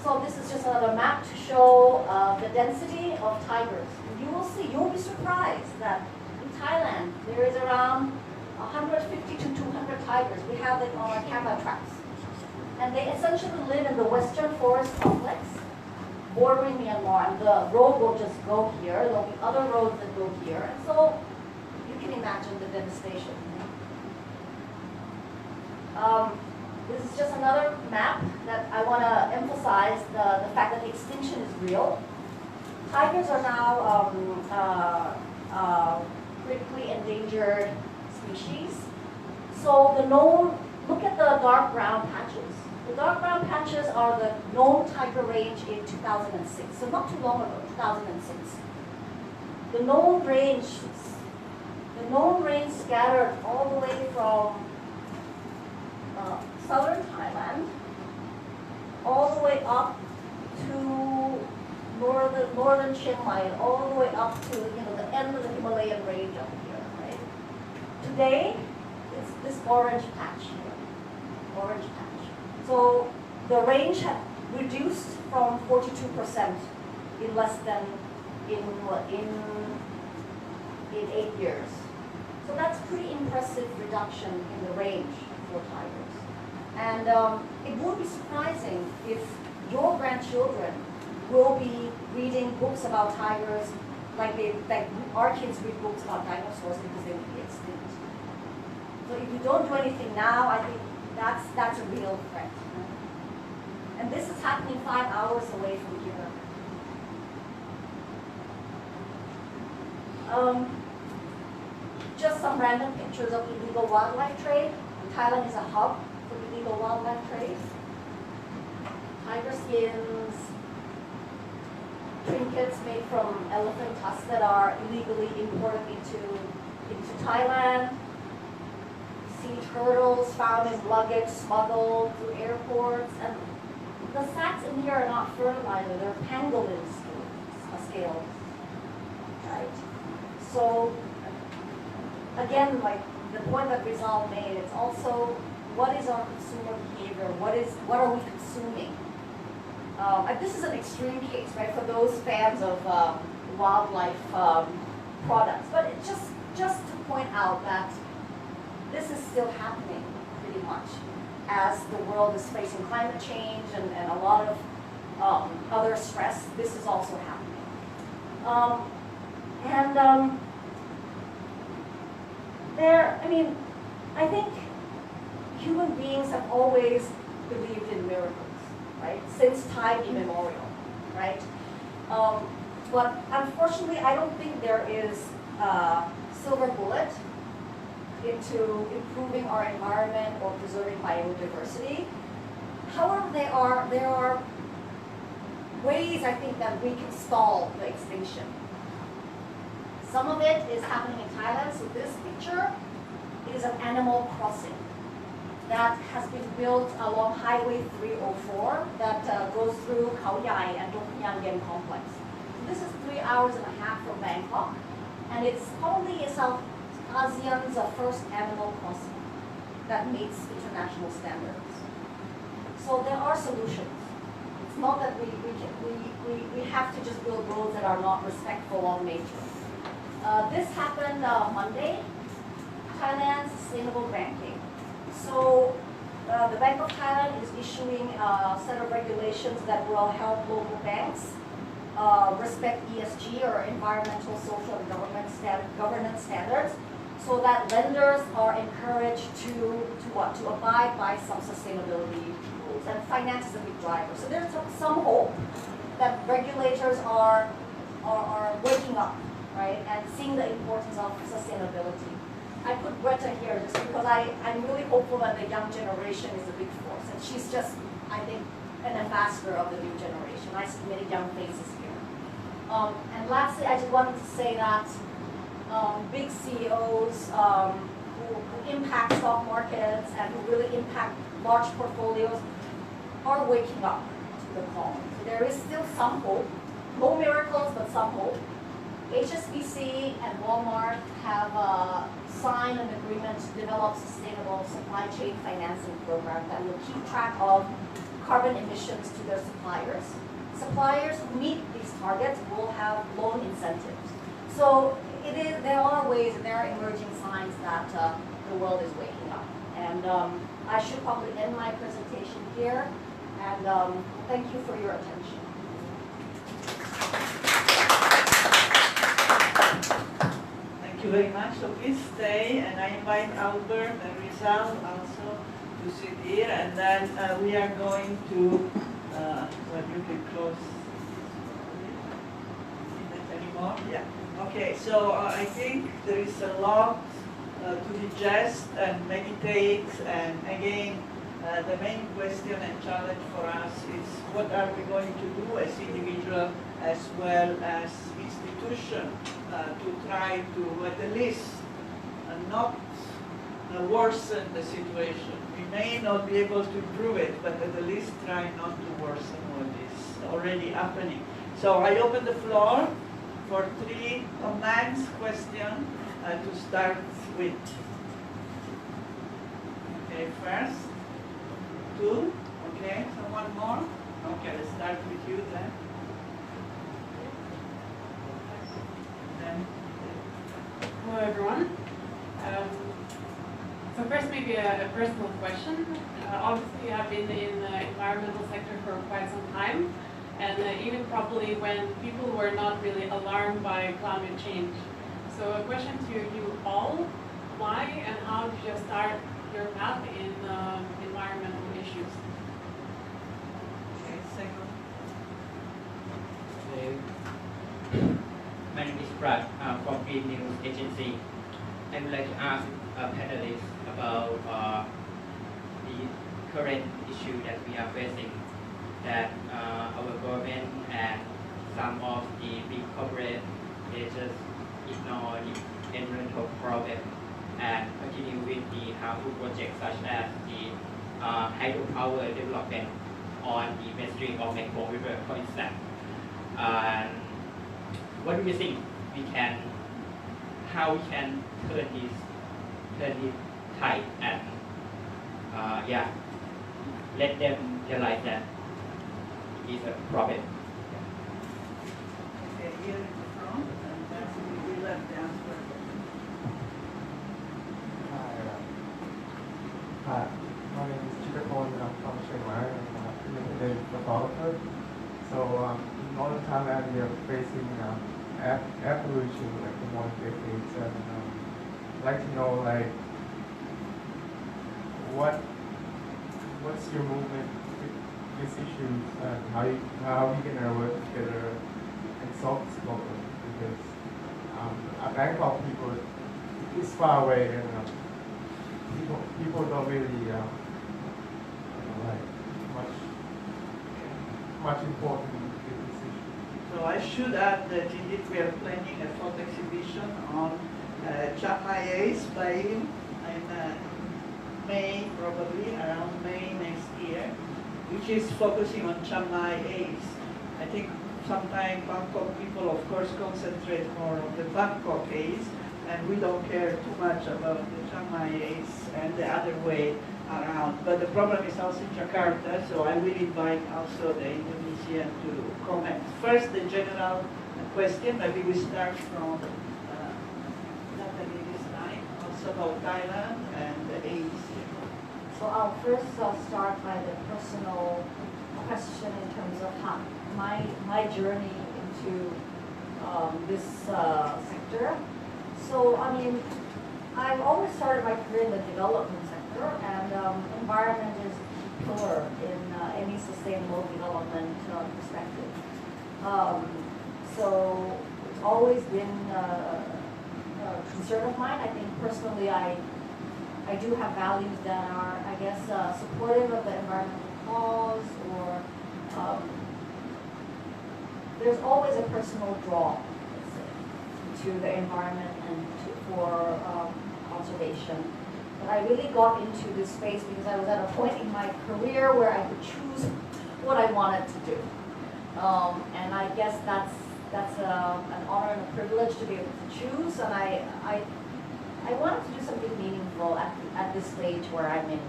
So this is just another map to show the density of tigers. You will see, you'll be surprised that in Thailand there is around 150 to 200 tigers. We have them on our camera traps. And they essentially live in the Western Forest Complex, bordering Myanmar. And the road will just go here. There'll be other roads that go here. And so you can imagine the devastation. This is just another map that I want to emphasize the fact that the extinction is real. Tigers are now critically endangered species. So the known, look at the dark brown patches. The dark brown patches are the known tiger range in 2006, so not too long ago, 2006. The known range scattered all the way from southern Thailand, all the way up to northern Chiang Mai, all the way up to the end of the Himalayan range up here, right? Today, it's this orange patch here, orange patch. So the range had reduced from 42% in less than in 8 years. So that's pretty impressive reduction in the range for tigers. And it would be surprising if your grandchildren will be reading books about tigers like our kids read books about dinosaurs because they would be extinct. So if you don't do anything now, I think that's a real threat. And this is happening 5 hours away from here. Just some random pictures of illegal wildlife trade. Thailand is a hub for illegal wildlife trade. Tiger skins, trinkets made from elephant tusks that are illegally imported into Thailand. Sea turtles found in luggage smuggled through airports. And the sacks in here are not fertilizer, they're pangolin scales. Right? So again, like the point that Rizal made, it's also what is our consumer behavior? What are we consuming? This is an extreme case, right? For those fans of wildlife products, but it just to point out that this is still happening pretty much as the world is facing climate change and a lot of other stress. This is also happening, I think human beings have always believed in miracles, right? Since time immemorial, right? But unfortunately, I don't think there is a silver bullet into improving our environment or preserving biodiversity. However, there are ways I think that we can stall the extinction. Some of it is happening in Thailand. So this picture is an animal crossing that has been built along Highway 304 that goes through Khao Yai and Dong Phayang Yen complex. So this is 3 hours and a half from Bangkok, and it's probably South ASEAN's first animal crossing. that meets international standards. So there are solutions. It's not that we have to just build roads that are not respectful of nature. This happened Monday, Thailand Sustainable Banking. So the Bank of Thailand is issuing a set of regulations that will help local banks respect ESG or environmental, social, and governance standards, so that lenders are encouraged to abide by some sustainability rules. And finance is a big driver. So there's some hope that regulators are waking up, right, and seeing the importance of sustainability. I put Greta here just because I'm really hopeful that the young generation is a big force. And she's just, I think, an ambassador of the new generation. I see many young faces here. And lastly, I just wanted to say that big CEOs who impact stock markets and who really impact large portfolios are waking up to the call. So there is still some hope. No miracles, but some hope. HSBC and Walmart have signed an agreement to develop sustainable supply chain financing program that will keep track of carbon emissions to their suppliers. Suppliers who meet these targets will have loan incentives. So there are ways and there are emerging signs that the world is waking up. And I should probably end my presentation here. And thank you for your attention. Thank you very much. So please stay, and I invite Albert and Rizal also to sit here, and then we are going to, well, you can close this anymore? Yeah. Okay, so I think there is a lot to digest and meditate, and again, the main question and challenge for us is what are we going to do as individual as well as institution to try to at least not worsen the situation. We may not be able to improve it, but at least try not to worsen what is already happening. So I open the floor for 3 comments, questions to start with. Okay, first. 2, okay, someone more? Okay, let's start with you then. Hello everyone. So first maybe a personal question. Obviously I've been in the environmental sector for quite some time, and even probably when people were not really alarmed by climate change. So a question to you all, why and how did you start your path in environmental issues? Okay, second. My name is Brad from Green News Agency. I would like to ask panelists about the current issue that we are facing, that our government and some of the big corporate they just ignore the environmental problem and continue with the harmful projects such as the hydropower development on the mainstream of Mekong River, for instance. What do you think how we can turn this tide and let them realize that it is a problem? Okay, here in the front, and then we will have the answer. Hi, my name is Chitapon. I'm from Chiang Mai. I'm an independent photographer. So in all Thailand, we are facing air pollution like for more than decades. And I'd like to know, like, what's your movement with these issues, and how we can work together and solve this problem? Because Bangkok people is far away, and people don't really like much important with this issue. So I should add that indeed we are planning a photo exhibition on Chiang Mai Ace by him in May, probably around May next year, which is focusing on Chiang Mai Ace. I think sometimes Bangkok people, of course, concentrate more on the Bangkok Ace, and we don't care too much about the Chiang Mai and the other way around. But the problem is also in Jakarta, so I will invite also the Indonesian to comment. First, the general question, maybe we start from Natalie this time, also about Thailand and the AEC. So I'll first start by the personal question in terms of how my journey into this sector. So I mean, I've always started my career in the development sector, and environment is a pillar in any sustainable development perspective. So it's always been a concern of mine. I think personally, I do have values that are, I guess, supportive of the environmental cause, or there's always a personal draw, let's say, to the environment and for conservation. But I really got into this space because I was at a point in my career where I could choose what I wanted to do. And I guess that's an honor and a privilege to be able to choose. And I wanted to do something meaningful at this stage where I'm in.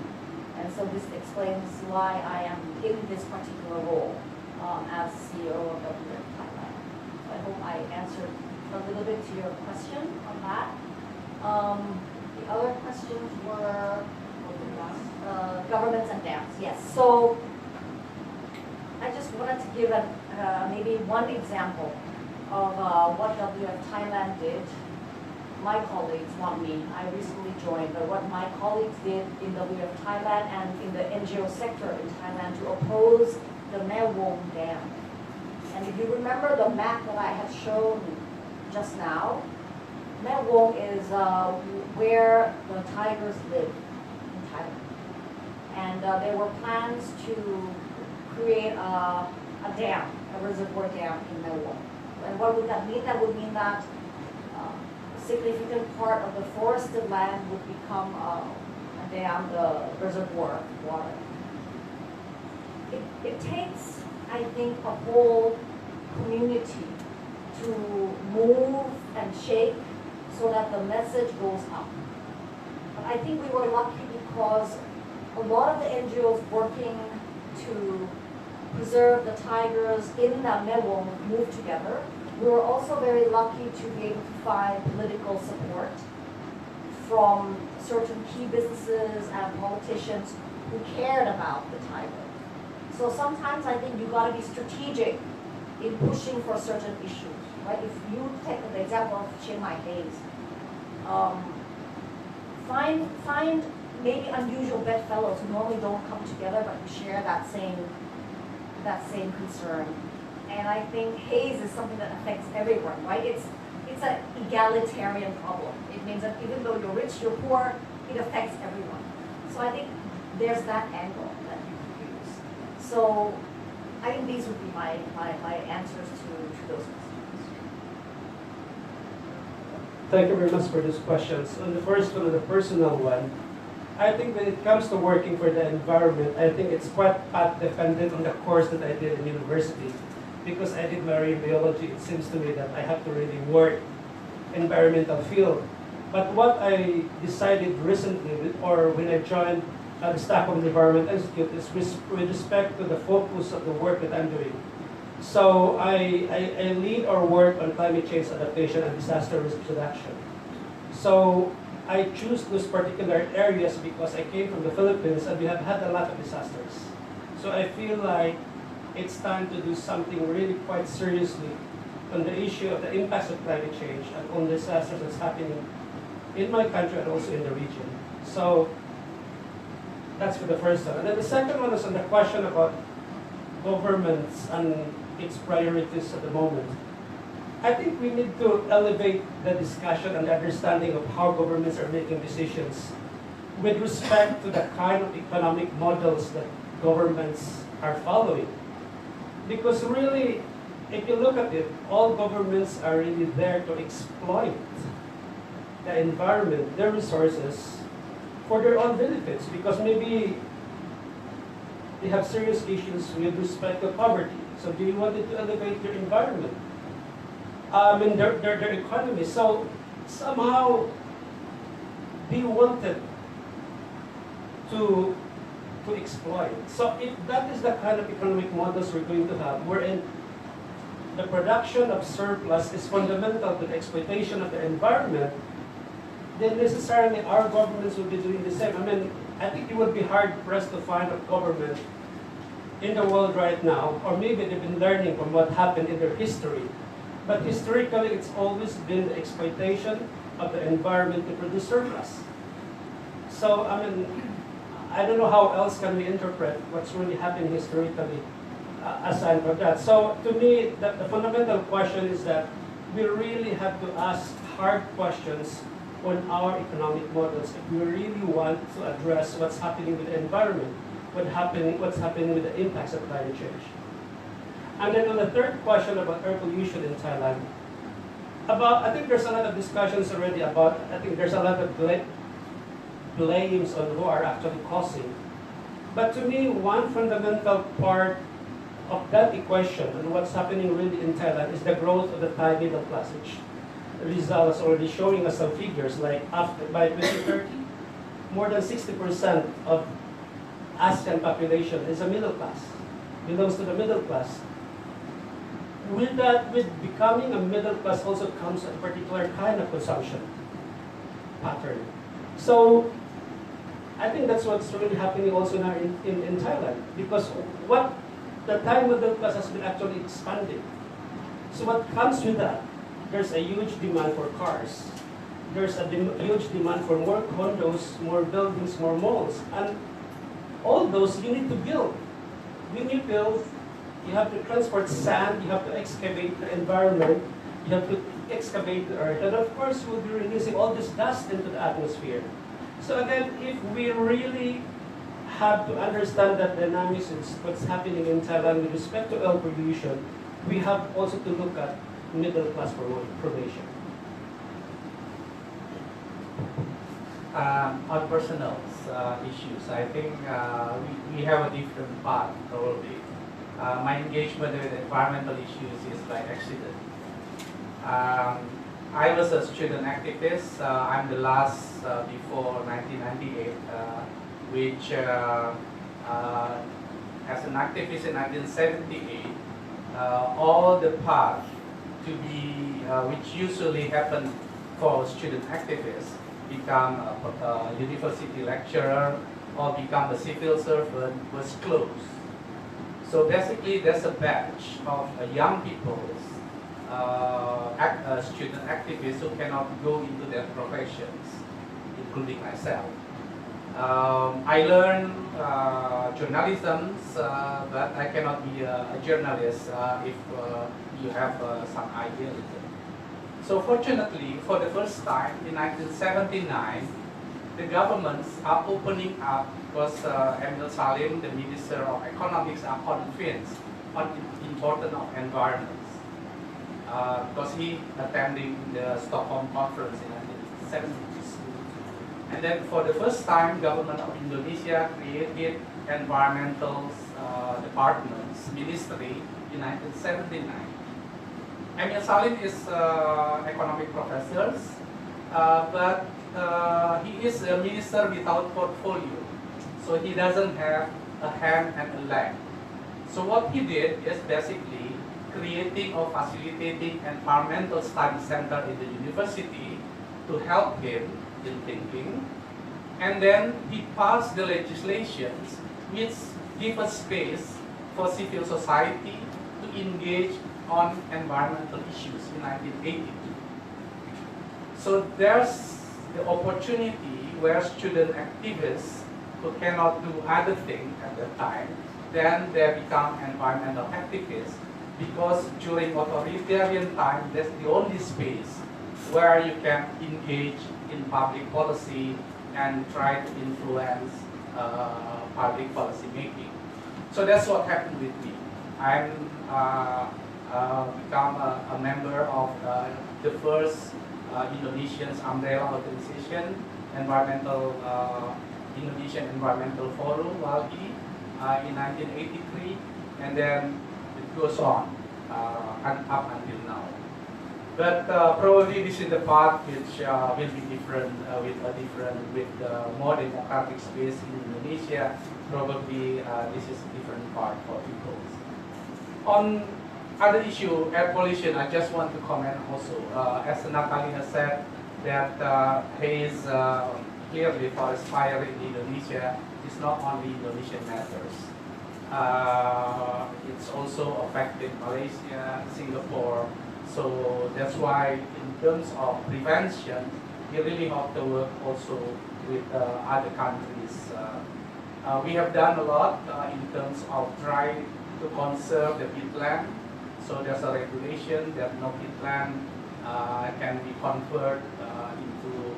And so this explains why I am in this particular role as CEO of WWF Thailand. So I hope I answered a little bit to your question on that. The other questions were governments and dams. Yes. So I just wanted to give maybe one example of what WWF Thailand did. My colleagues, not me, I recently joined, but what my colleagues did in WWF Thailand and in the NGO sector in Thailand to oppose the Mae Wong Dam. And if you remember the map that I had shown just now, Mae Wong is where the tigers live in Thailand. And there were plans to create a dam, a reservoir dam in Mae Wong. And what would that mean? That would mean that a significant part of the forested land would become a dam, the reservoir water. It takes, I think, a whole community to move and shake so that the message goes up. But I think we were lucky because a lot of the NGOs working to preserve the tigers in the Mae Wong moved together. We were also very lucky to be able to find political support from certain key businesses and politicians who cared about the tiger. So sometimes I think you got to be strategic in pushing for certain issues, right? If you take the example of Chiang Mai haze, find maybe unusual bedfellows who normally don't come together but who share that same concern. And I think haze is something that affects everyone, right? It's an egalitarian problem. It means that even though you're rich, you're poor, it affects everyone. So I think there's that angle that you could use. So I think these would be my answers to those questions. Thank you very much for these questions. On the first one, the personal one, I think when it comes to working for the environment, I think it's quite path dependent on the course that I did in university. Because I did marine biology, it seems to me that I have to really work environmental field. But what I decided recently, or when I joined the staff of the Environment Institute, is with respect to the focus of the work that I'm doing. So I lead our work on climate change adaptation and disaster risk reduction. So I choose those particular areas because I came from the Philippines and we have had a lot of disasters. So I feel like it's time to do something really quite seriously on the issue of the impacts of climate change and on disasters that's happening in my country and also in the region. So that's for the first one. And then the second one is on the question about governments and its priorities at the moment. I think we need to elevate the discussion and the understanding of how governments are making decisions with respect to the kind of economic models that governments are following. Because really, if you look at it, all governments are really there to exploit the environment, their resources, for their own benefits. Because maybe they have serious issues with respect to poverty. So do you want it to elevate their environment? And their economy. So somehow be wanted to exploit. So if that is the kind of economic models we're going to have, wherein the production of surplus is fundamental to the exploitation of the environment, then necessarily our governments will be doing the same. I mean, I think it would be hard pressed to find a government in the world right now, or maybe they've been learning from what happened in their history. But historically, it's always been the exploitation of the environment to produce surplus. So, I mean, I don't know how else can we interpret what's really happened historically aside from that. So, to me, the fundamental question is that we really have to ask hard questions on our economic models if we really want to address what's happening with the environment, what's happening with the impacts of climate change. And then on the third question about air pollution in Thailand, I think there's a lot of discussions already about, I think there's a lot of blames on who are actually causing. But to me, one fundamental part of that equation and what's happening really in Thailand is the growth of the Thai middle class, which Rizal is already showing us some figures, like by 2030, more than 60% of ASEAN population is a middle class, belongs to the middle class. With becoming a middle class also comes a particular kind of consumption pattern. So I think that's what's really happening also now in Thailand, because what the Thai middle class has been actually expanding. So what comes with that? There's a huge demand for cars. There's a huge demand for more condos, more buildings, more malls. And all those you need to build. When you build, you have to transport sand, you have to excavate the environment, you have to excavate the earth, and of course you will be releasing all this dust into the atmosphere. So again, if we really have to understand that dynamics is what's happening in Thailand with respect to air pollution, we have also to look at middle class formation. On personal issues, I think we have a different path probably. My engagement with environmental issues is by accident. I was a student activist. I'm the last before 1998, which as an activist in 1978, all the path to be, which usually happen for student activists, become a university lecturer or become a civil servant was closed. So basically, there's a batch of young people, student activists who cannot go into their professions, including myself. I learned journalism, but I cannot be a journalist if you have some idealism. So fortunately, for the first time in 1979, the governments are opening up because Emil Salim, the Minister of Economics, are convinced on the importance of environments because he attending the Stockholm conference in 1970s. And then for the first time, government of Indonesia created environmental departments, ministry in 1979. Emil Salim is economic professor, but he is a minister without portfolio, so he doesn't have a hand and a leg. So what he did is basically creating or facilitating environmental study center in the university to help him in thinking, and then he passed the legislations which give a space for civil society to engage on environmental issues in 1982. So there's the opportunity where student activists who cannot do other things at the time, then they become environmental activists, because during authoritarian time, that's the only space where you can engage in public policy and try to influence public policy making. So that's what happened with me. I'm become a member of the first Indonesian umbrella organization, Indonesian Environmental Forum, WALI, in 1983, and then it goes on and up until now. But probably this is the part which will be different with more democratic space in Indonesia. Probably this is a different part for people. On other issue, air pollution, I just want to comment also. As Natalie has said, that haze clearly forest fire in Indonesia is not only Indonesian matters. It's also affected Malaysia, Singapore. So that's why in terms of prevention, we really have to work also with other countries. We have done a lot in terms of trying to conserve the peatland. So there's a regulation that no peatland can be converted into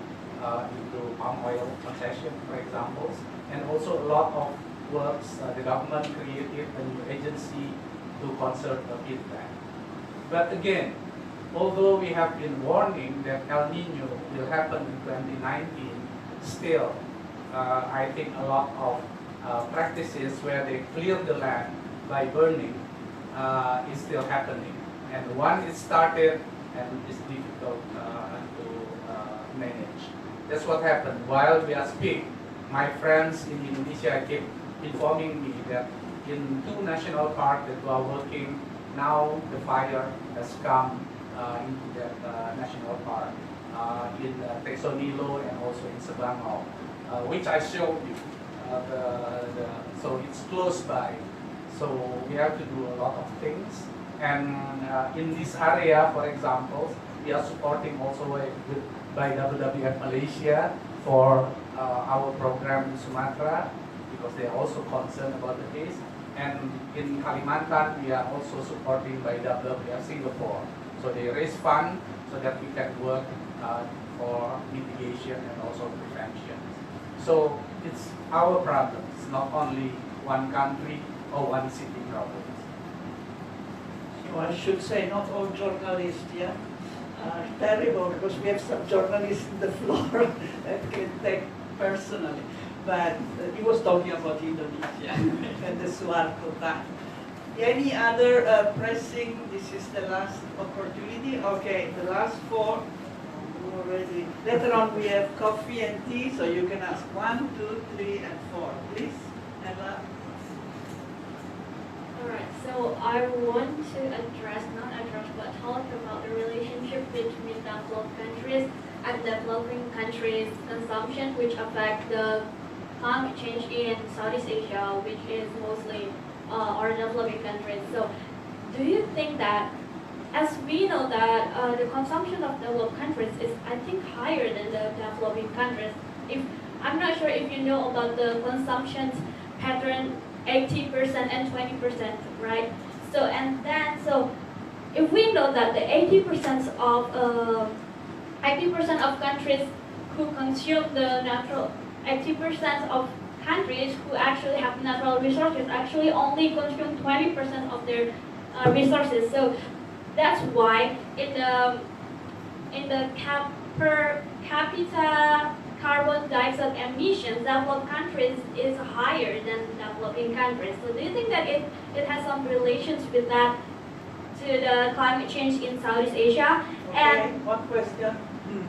palm oil concession, for example. And also a lot of works, the government created a new agency to conserve the peatland. But again, although we have been warning that El Nino will happen in 2019, still, I think a lot of practices where they clear the land by burning is still happening. And one is started and it's difficult to manage. That's what happened. While we are speaking, my friends in Indonesia keep informing me that in 2 national parks that we are working, now the fire has come into that national park in Tesonilo and also in Sebangau, which I showed you. So it's close by. So we have to do a lot of things. And in this area, for example, we are supporting also by WWF Malaysia for our program in Sumatra, because they are also concerned about the case. And in Kalimantan, we are also supporting by WWF Singapore. So they raise funds so that we can work for mitigation and also prevention. So it's our problem. It's not only one country or one city problem. So I should say not all journalists, yeah, are terrible, because we have some journalists in the floor that can take personally. But he was talking about Indonesia and the Suharto time. Any other pressing? This is the last opportunity. Okay, the last 4 already. Later on we have coffee and tea, so you can ask 1, 2, 3, and 4. Please, Ella. Alright, so I want to but talk about the relationship between developed countries and developing countries' consumption, which affect the climate change in Southeast Asia, which is mostly our developing countries. So do you think that, as we know that the consumption of developed countries is, I think, higher than the developing countries. I'm not sure if you know about the consumption pattern, 80% and 20%, right? So if we know that the 80% of countries who consume the natural, 80% of countries who actually have natural resources actually only consume 20% of their resources. So that's why in the per capita carbon dioxide emissions, developed countries is higher than developing countries. So do you think that it has some relations with that to the climate change in Southeast Asia? Okay, And one question.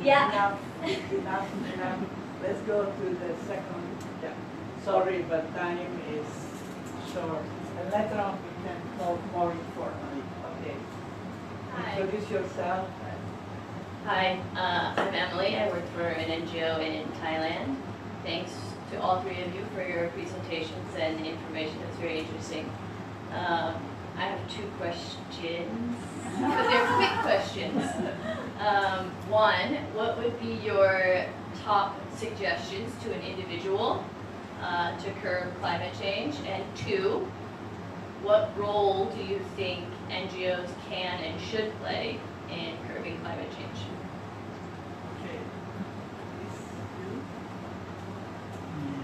yeah. Enough. Let's go to the second. Yeah. Sorry, but time is short. And later on we can talk more informally. Okay. Hi. Introduce yourself. Hi, I'm Emily. I work for an NGO in Thailand. Thanks to all 3 of you for your presentations and information. It's very interesting. I have 2 questions, but they're quick questions. 1, what would be your top suggestions to an individual to curb climate change? And 2, what role do you think NGOs can and should play in curbing climate change? Okay.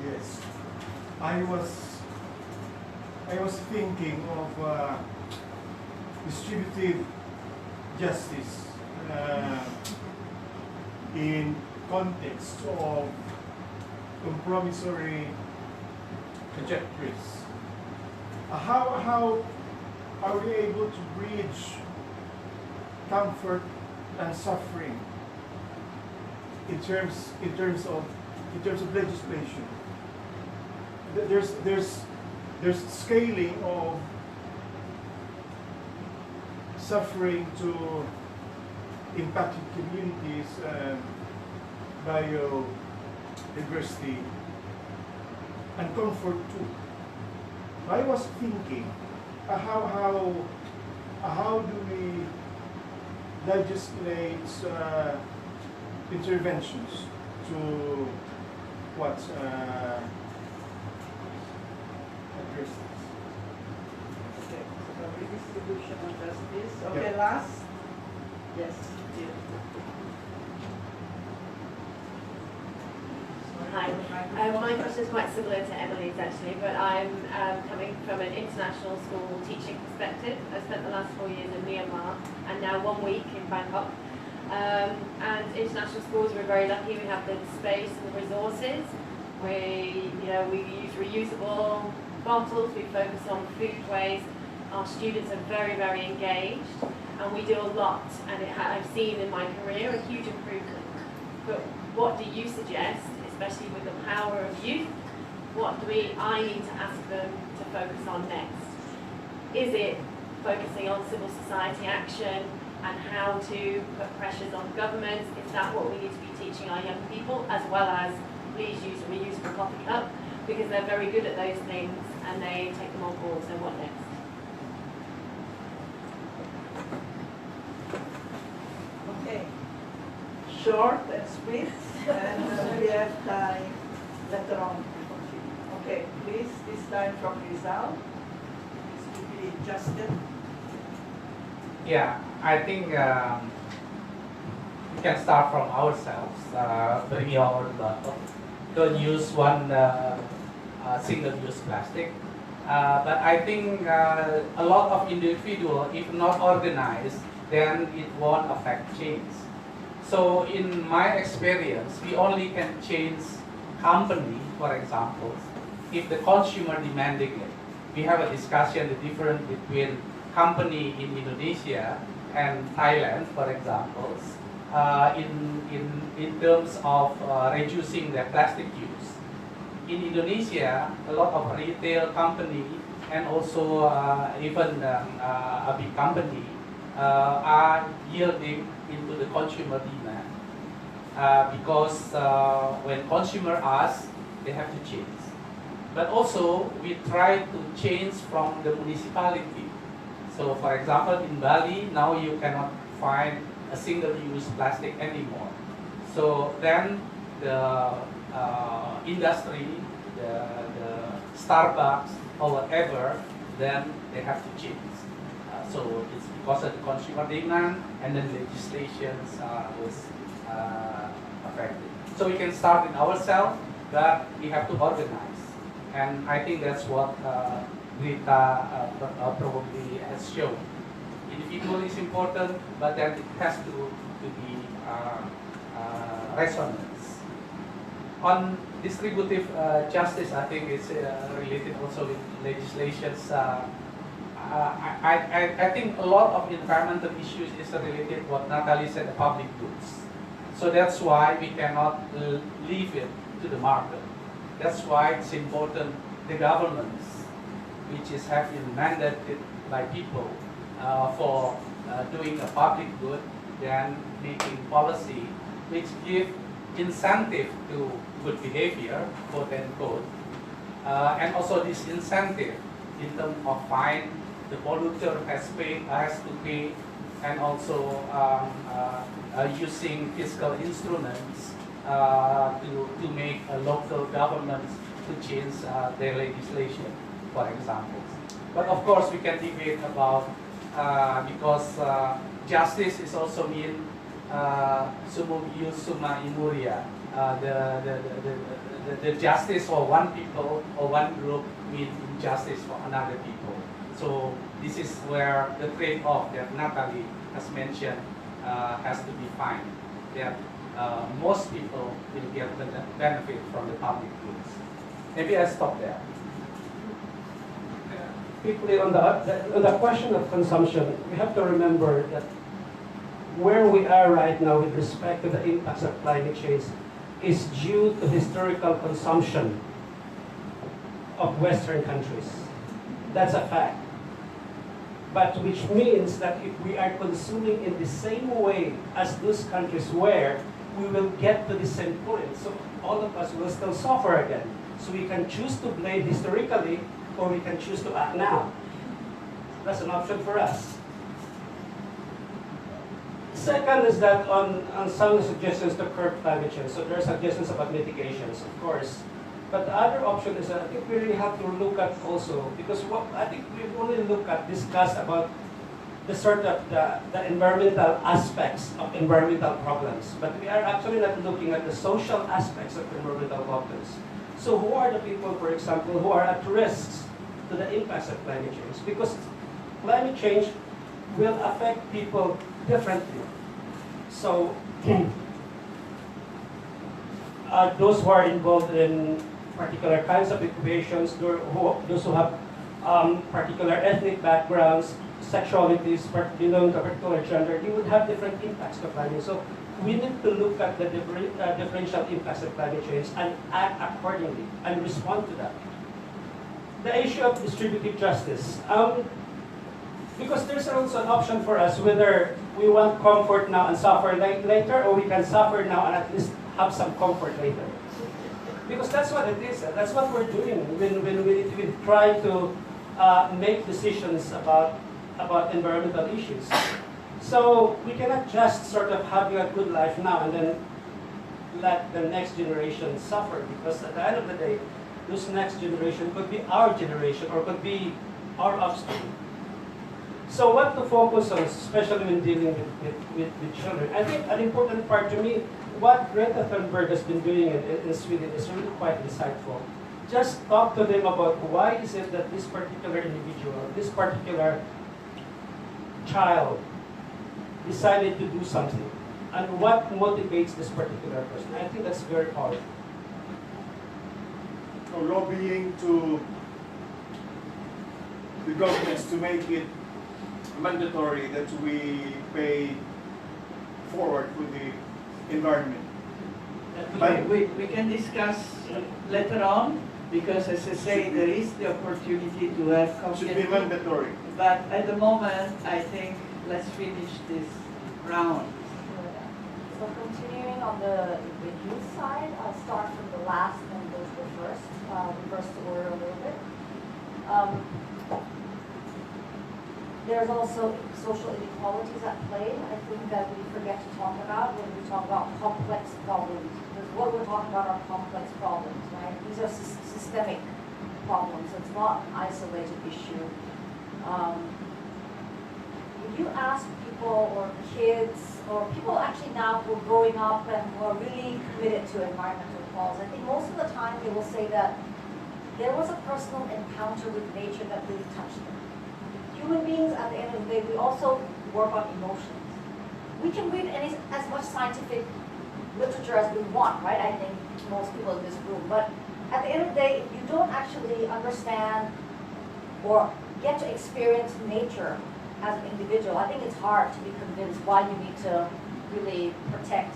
Yes, I was thinking of distributive justice in context of compromissory trajectories. How are we able to bridge comfort and suffering in terms of legislation. There's scaling of suffering to impacted communities and biodiversity and comfort too. I was thinking, how do we legislate interventions to what address this? Okay, so redistribution of justice. Okay, Yeah. last. Yes. Hi. My question is quite similar to Emily's actually, but I'm coming from an international school teaching perspective. I spent the last 4 years in Myanmar and now 1 week in Bangkok. And international schools, we're very lucky. We have the space and the resources. We use reusable bottles. We focus on food waste. Our students are very, very engaged, and we do a lot. And I've seen in my career a huge improvement. But what do you suggest, especially with the power of youth? What do I need to ask them to focus on next? Is it focusing on civil society action and how to put pressures on governments? Is that what we need to be teaching our young people, as well as please use a reusable coffee cup? Because they're very good at those things and they take them on board, so what next? Okay. Short and sweet, and we have time later on to continue. Okay, please, this time from Rizal. This will be Justin. Yeah, I think we can start from ourselves. Bring your own bottle. Don't use one single-use plastic. But I think a lot of individuals, if not organized, then it won't affect change. So in my experience, we only can change company, for example, if the consumer demanding it. We have a discussion, the difference between company in Indonesia and Thailand, for example, in terms of reducing their plastic use. In Indonesia, a lot of retail company and also even a big company are yielding into the consumer demand because when consumer asks, they have to change. But also, we try to change from the municipality. So for example, in Bali, now you cannot find a single-use plastic anymore. So then the industry, the Starbucks or whatever, then they have to change. So it's because of the consumer demand, and then legislations was affected. So we can start in ourselves, but we have to organize. And I think that's what Greta probably has shown. Individual is important, but then it has to be resonance. On distributive justice, I think it's related also with legislations. I think a lot of environmental issues is related what Natalie said, the public goods. So that's why we cannot leave it to the market. That's why it's important the governments, which is have been mandated by people for doing a public good, then making policy which give incentive to good behavior, quote unquote, and also this incentive in terms of fine, the polluter has to pay, and also using fiscal instruments to make local governments to change their legislation, for example. But of course, we can debate about because justice is also mean sumum ius summa immuria. The justice for one people or one group means injustice for another people. So this is where the trade-off that Natalie has mentioned has to be found. That most people will get the benefit from the public goods. Maybe I stop there. Quickly on the question of consumption, we have to remember that where we are right now with respect to the impacts of climate change is due to historical consumption of Western countries. That's a fact. But which means that if we are consuming in the same way as those countries were, we will get to the same point. So all of us will still suffer again. So we can choose to blame historically, or we can choose to act now. That's an option for us. Second is that on some suggestions to curb climate change. So there are suggestions about mitigations, of course. But the other option is that I think we really have to look at also, because what I think we've only discussed about the sort of the environmental aspects of environmental problems. But we are actually not looking at the social aspects of environmental problems. So who are the people, for example, who are at risk to the impacts of climate change? Because climate change will affect people differently. So those who are involved in particular kinds of occupations, those who have particular ethnic backgrounds, sexualities, belong to a particular gender, they would have different impacts to climate. So we need to look at the differential impacts of climate change and act accordingly and respond to that. The issue of distributive justice. Because there's also an option for us whether we want comfort now and suffer later, or we can suffer now and at least have some comfort later. Because that's what it is. That's what we're doing when we try to make decisions about environmental issues. So we cannot just sort of have a good life now and then let the next generation suffer, because at the end of the day, this next generation could be our generation or could be our offspring. So what to focus on, especially when dealing with children? I think an important part to me, what Greta Thunberg has been doing in Sweden is really quite insightful. Just talk to them about why is it that this particular individual, this particular child decided to do something, and what motivates this particular person. I think that's very powerful. So lobbying to the governments to make it mandatory that we pay forward for the environment. We can discuss later on, because as I say, there is the opportunity to have Should be mandatory. But at the moment, I think let's finish this round. So continuing on the youth side, I'll start from the last and go to the first, reverse the order a little bit. There's also social inequalities at play, I think, that we forget to talk about when we talk about complex problems. Because what we're talking about are complex problems, right? These are systemic problems. It's not an isolated issue. If you ask people or kids or people actually now who are growing up and who are really committed to environmental cause, I think most of the time they will say that there was a personal encounter with nature that really touched them. Human beings, at the end of the day, we also work on emotions. We can read as much scientific literature as we want, right? I think most people in this room. But at the end of the day, if you don't actually understand or get to experience nature as an individual, I think it's hard to be convinced why you need to really protect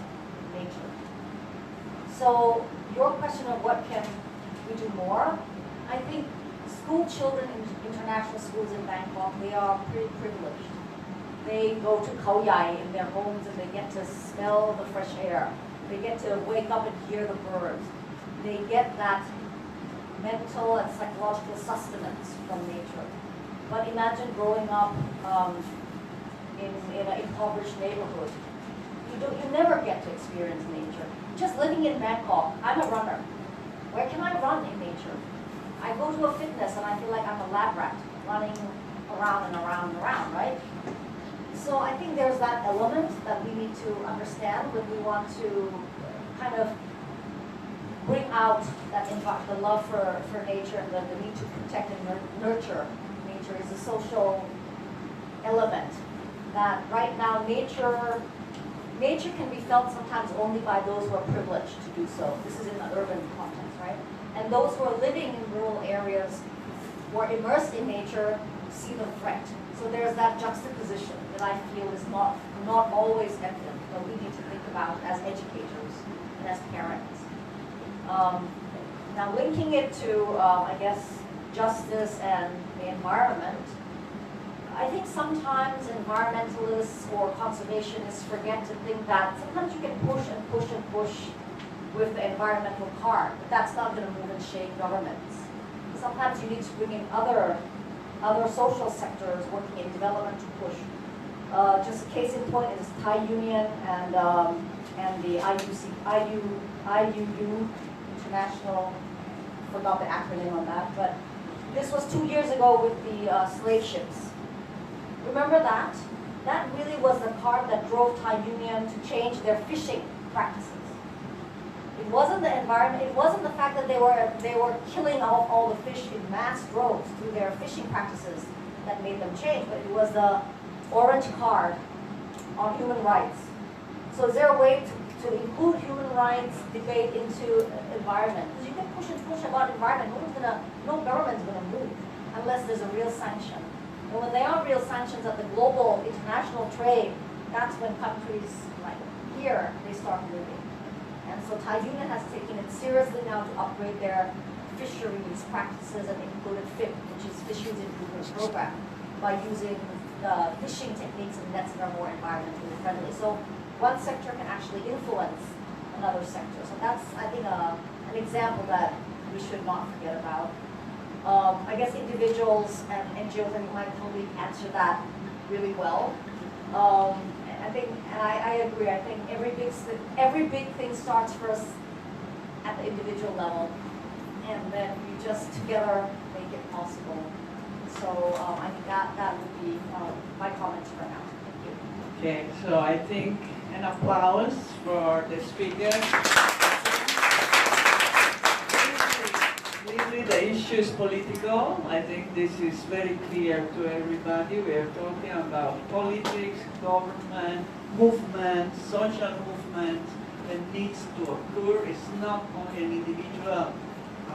nature. So your question of what can we do more, I think school children in international schools in Bangkok, they are pretty privileged. They go to Khao Yai in their homes and they get to smell the fresh air. They get to wake up and hear the birds. They get that mental and psychological sustenance from nature. But imagine growing up in an impoverished neighborhood. You never get to experience nature. Just living in Bangkok, I'm a runner. Where can I run in nature? I go to a fitness and I feel like I'm a lab rat running around and around and around, right? So I think there's that element that we need to understand when we want to kind of bring out that the love for nature and the need to protect and nurture nature is a social element. That right now nature can be felt sometimes only by those who are privileged to do so. This is in the urban context, right? And those who are living in rural areas, who are immersed in nature, see the threat, So there's that juxtaposition that I feel is not always evident, but we need to think about as educators and as parents. Now linking it to, I guess, justice and the environment, I think sometimes environmentalists or conservationists forget to think that sometimes you can push and push and push with the environmental card, but that's not going to move and shake governments. Sometimes you need to bring in other social sectors working in development to push. Just a case in point is Thai Union and the IUU, International, forgot the acronym on that, but this was 2 years ago with the slave ships. Remember that? That really was the card that drove Thai Union to change their fishing practices. It wasn't the environment, it wasn't the fact that they were killing off all the fish in mass droves through their fishing practices that made them change, but it was the orange card on human rights. So is there a way to include human rights debate into environment? Because you can push and push about environment, no government's gonna move unless there's a real sanction. And when there are real sanctions at the global international trade, that's when countries like here, they start moving. And so Thai Union has taken it seriously now to upgrade their fisheries practices and included FIP, which is Fisheries Improvement Program, by using fishing techniques and nets that are more environmentally friendly. So one sector can actually influence another sector. So that's, I think, an example that we should not forget about. I guess individuals and NGOs, and my colleague answered that really well. I think, and I agree, I think every big thing starts first at the individual level, and then we just together make it possible. So I think that would be my comments for now. Thank you. Okay, so I think an applause for the speaker. Clearly the issue is political. I think this is very clear to everybody. We are talking about politics, government, movement, social movement that needs to occur. It's not only an individual,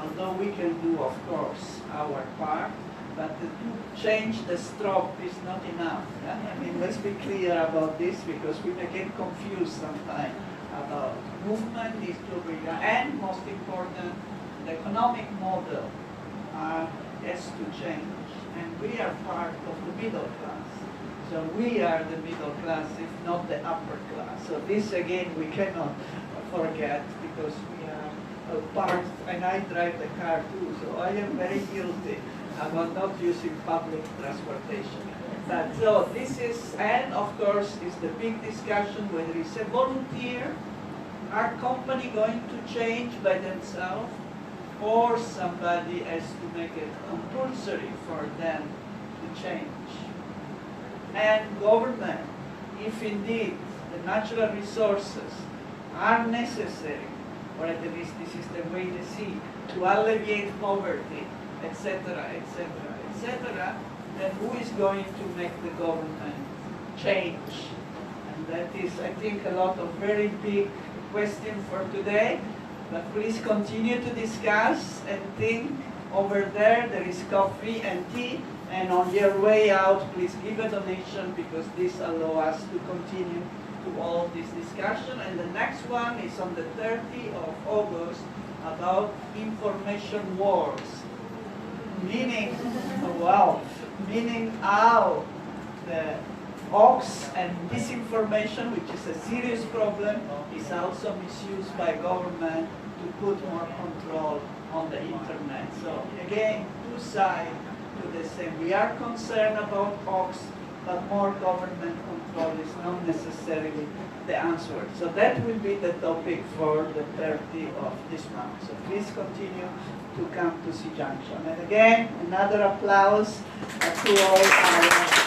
although we can do, of course, our part, but to change the stroke is not enough. Yeah? I mean, let's be clear about this because we may get confused sometimes about movement needs to be, and most important, the economic model has to change, and we are part of the middle class. So we are the middle class, if not the upper class. So this again we cannot forget because we are a part, and I drive the car too, so I am very guilty about not using public transportation. But so this is, and of course, is the big discussion whether it's a volunteer, are company going to change by themselves, or somebody has to make it compulsory for them to change. And government, if indeed the natural resources are necessary, or at least this is the way they see, to alleviate poverty, etc., etc., etc., then who is going to make the government change? And that is, I think, a lot of very big question for today. But please continue to discuss and think. Over there, there is coffee and tea. And on your way out, please give a donation because this allows us to continue to all this discussion. And the next one is on the 30th of August about information wars. Meaning, wow, meaning how the hoax and disinformation, which is a serious problem, is also misused by government to put more control on the internet. So again, two sides to the same. We are concerned about hoax, but more government control is not necessarily the answer. So that will be the topic for the 30th of this month. So please continue to come to see Junction. And again, another applause to all our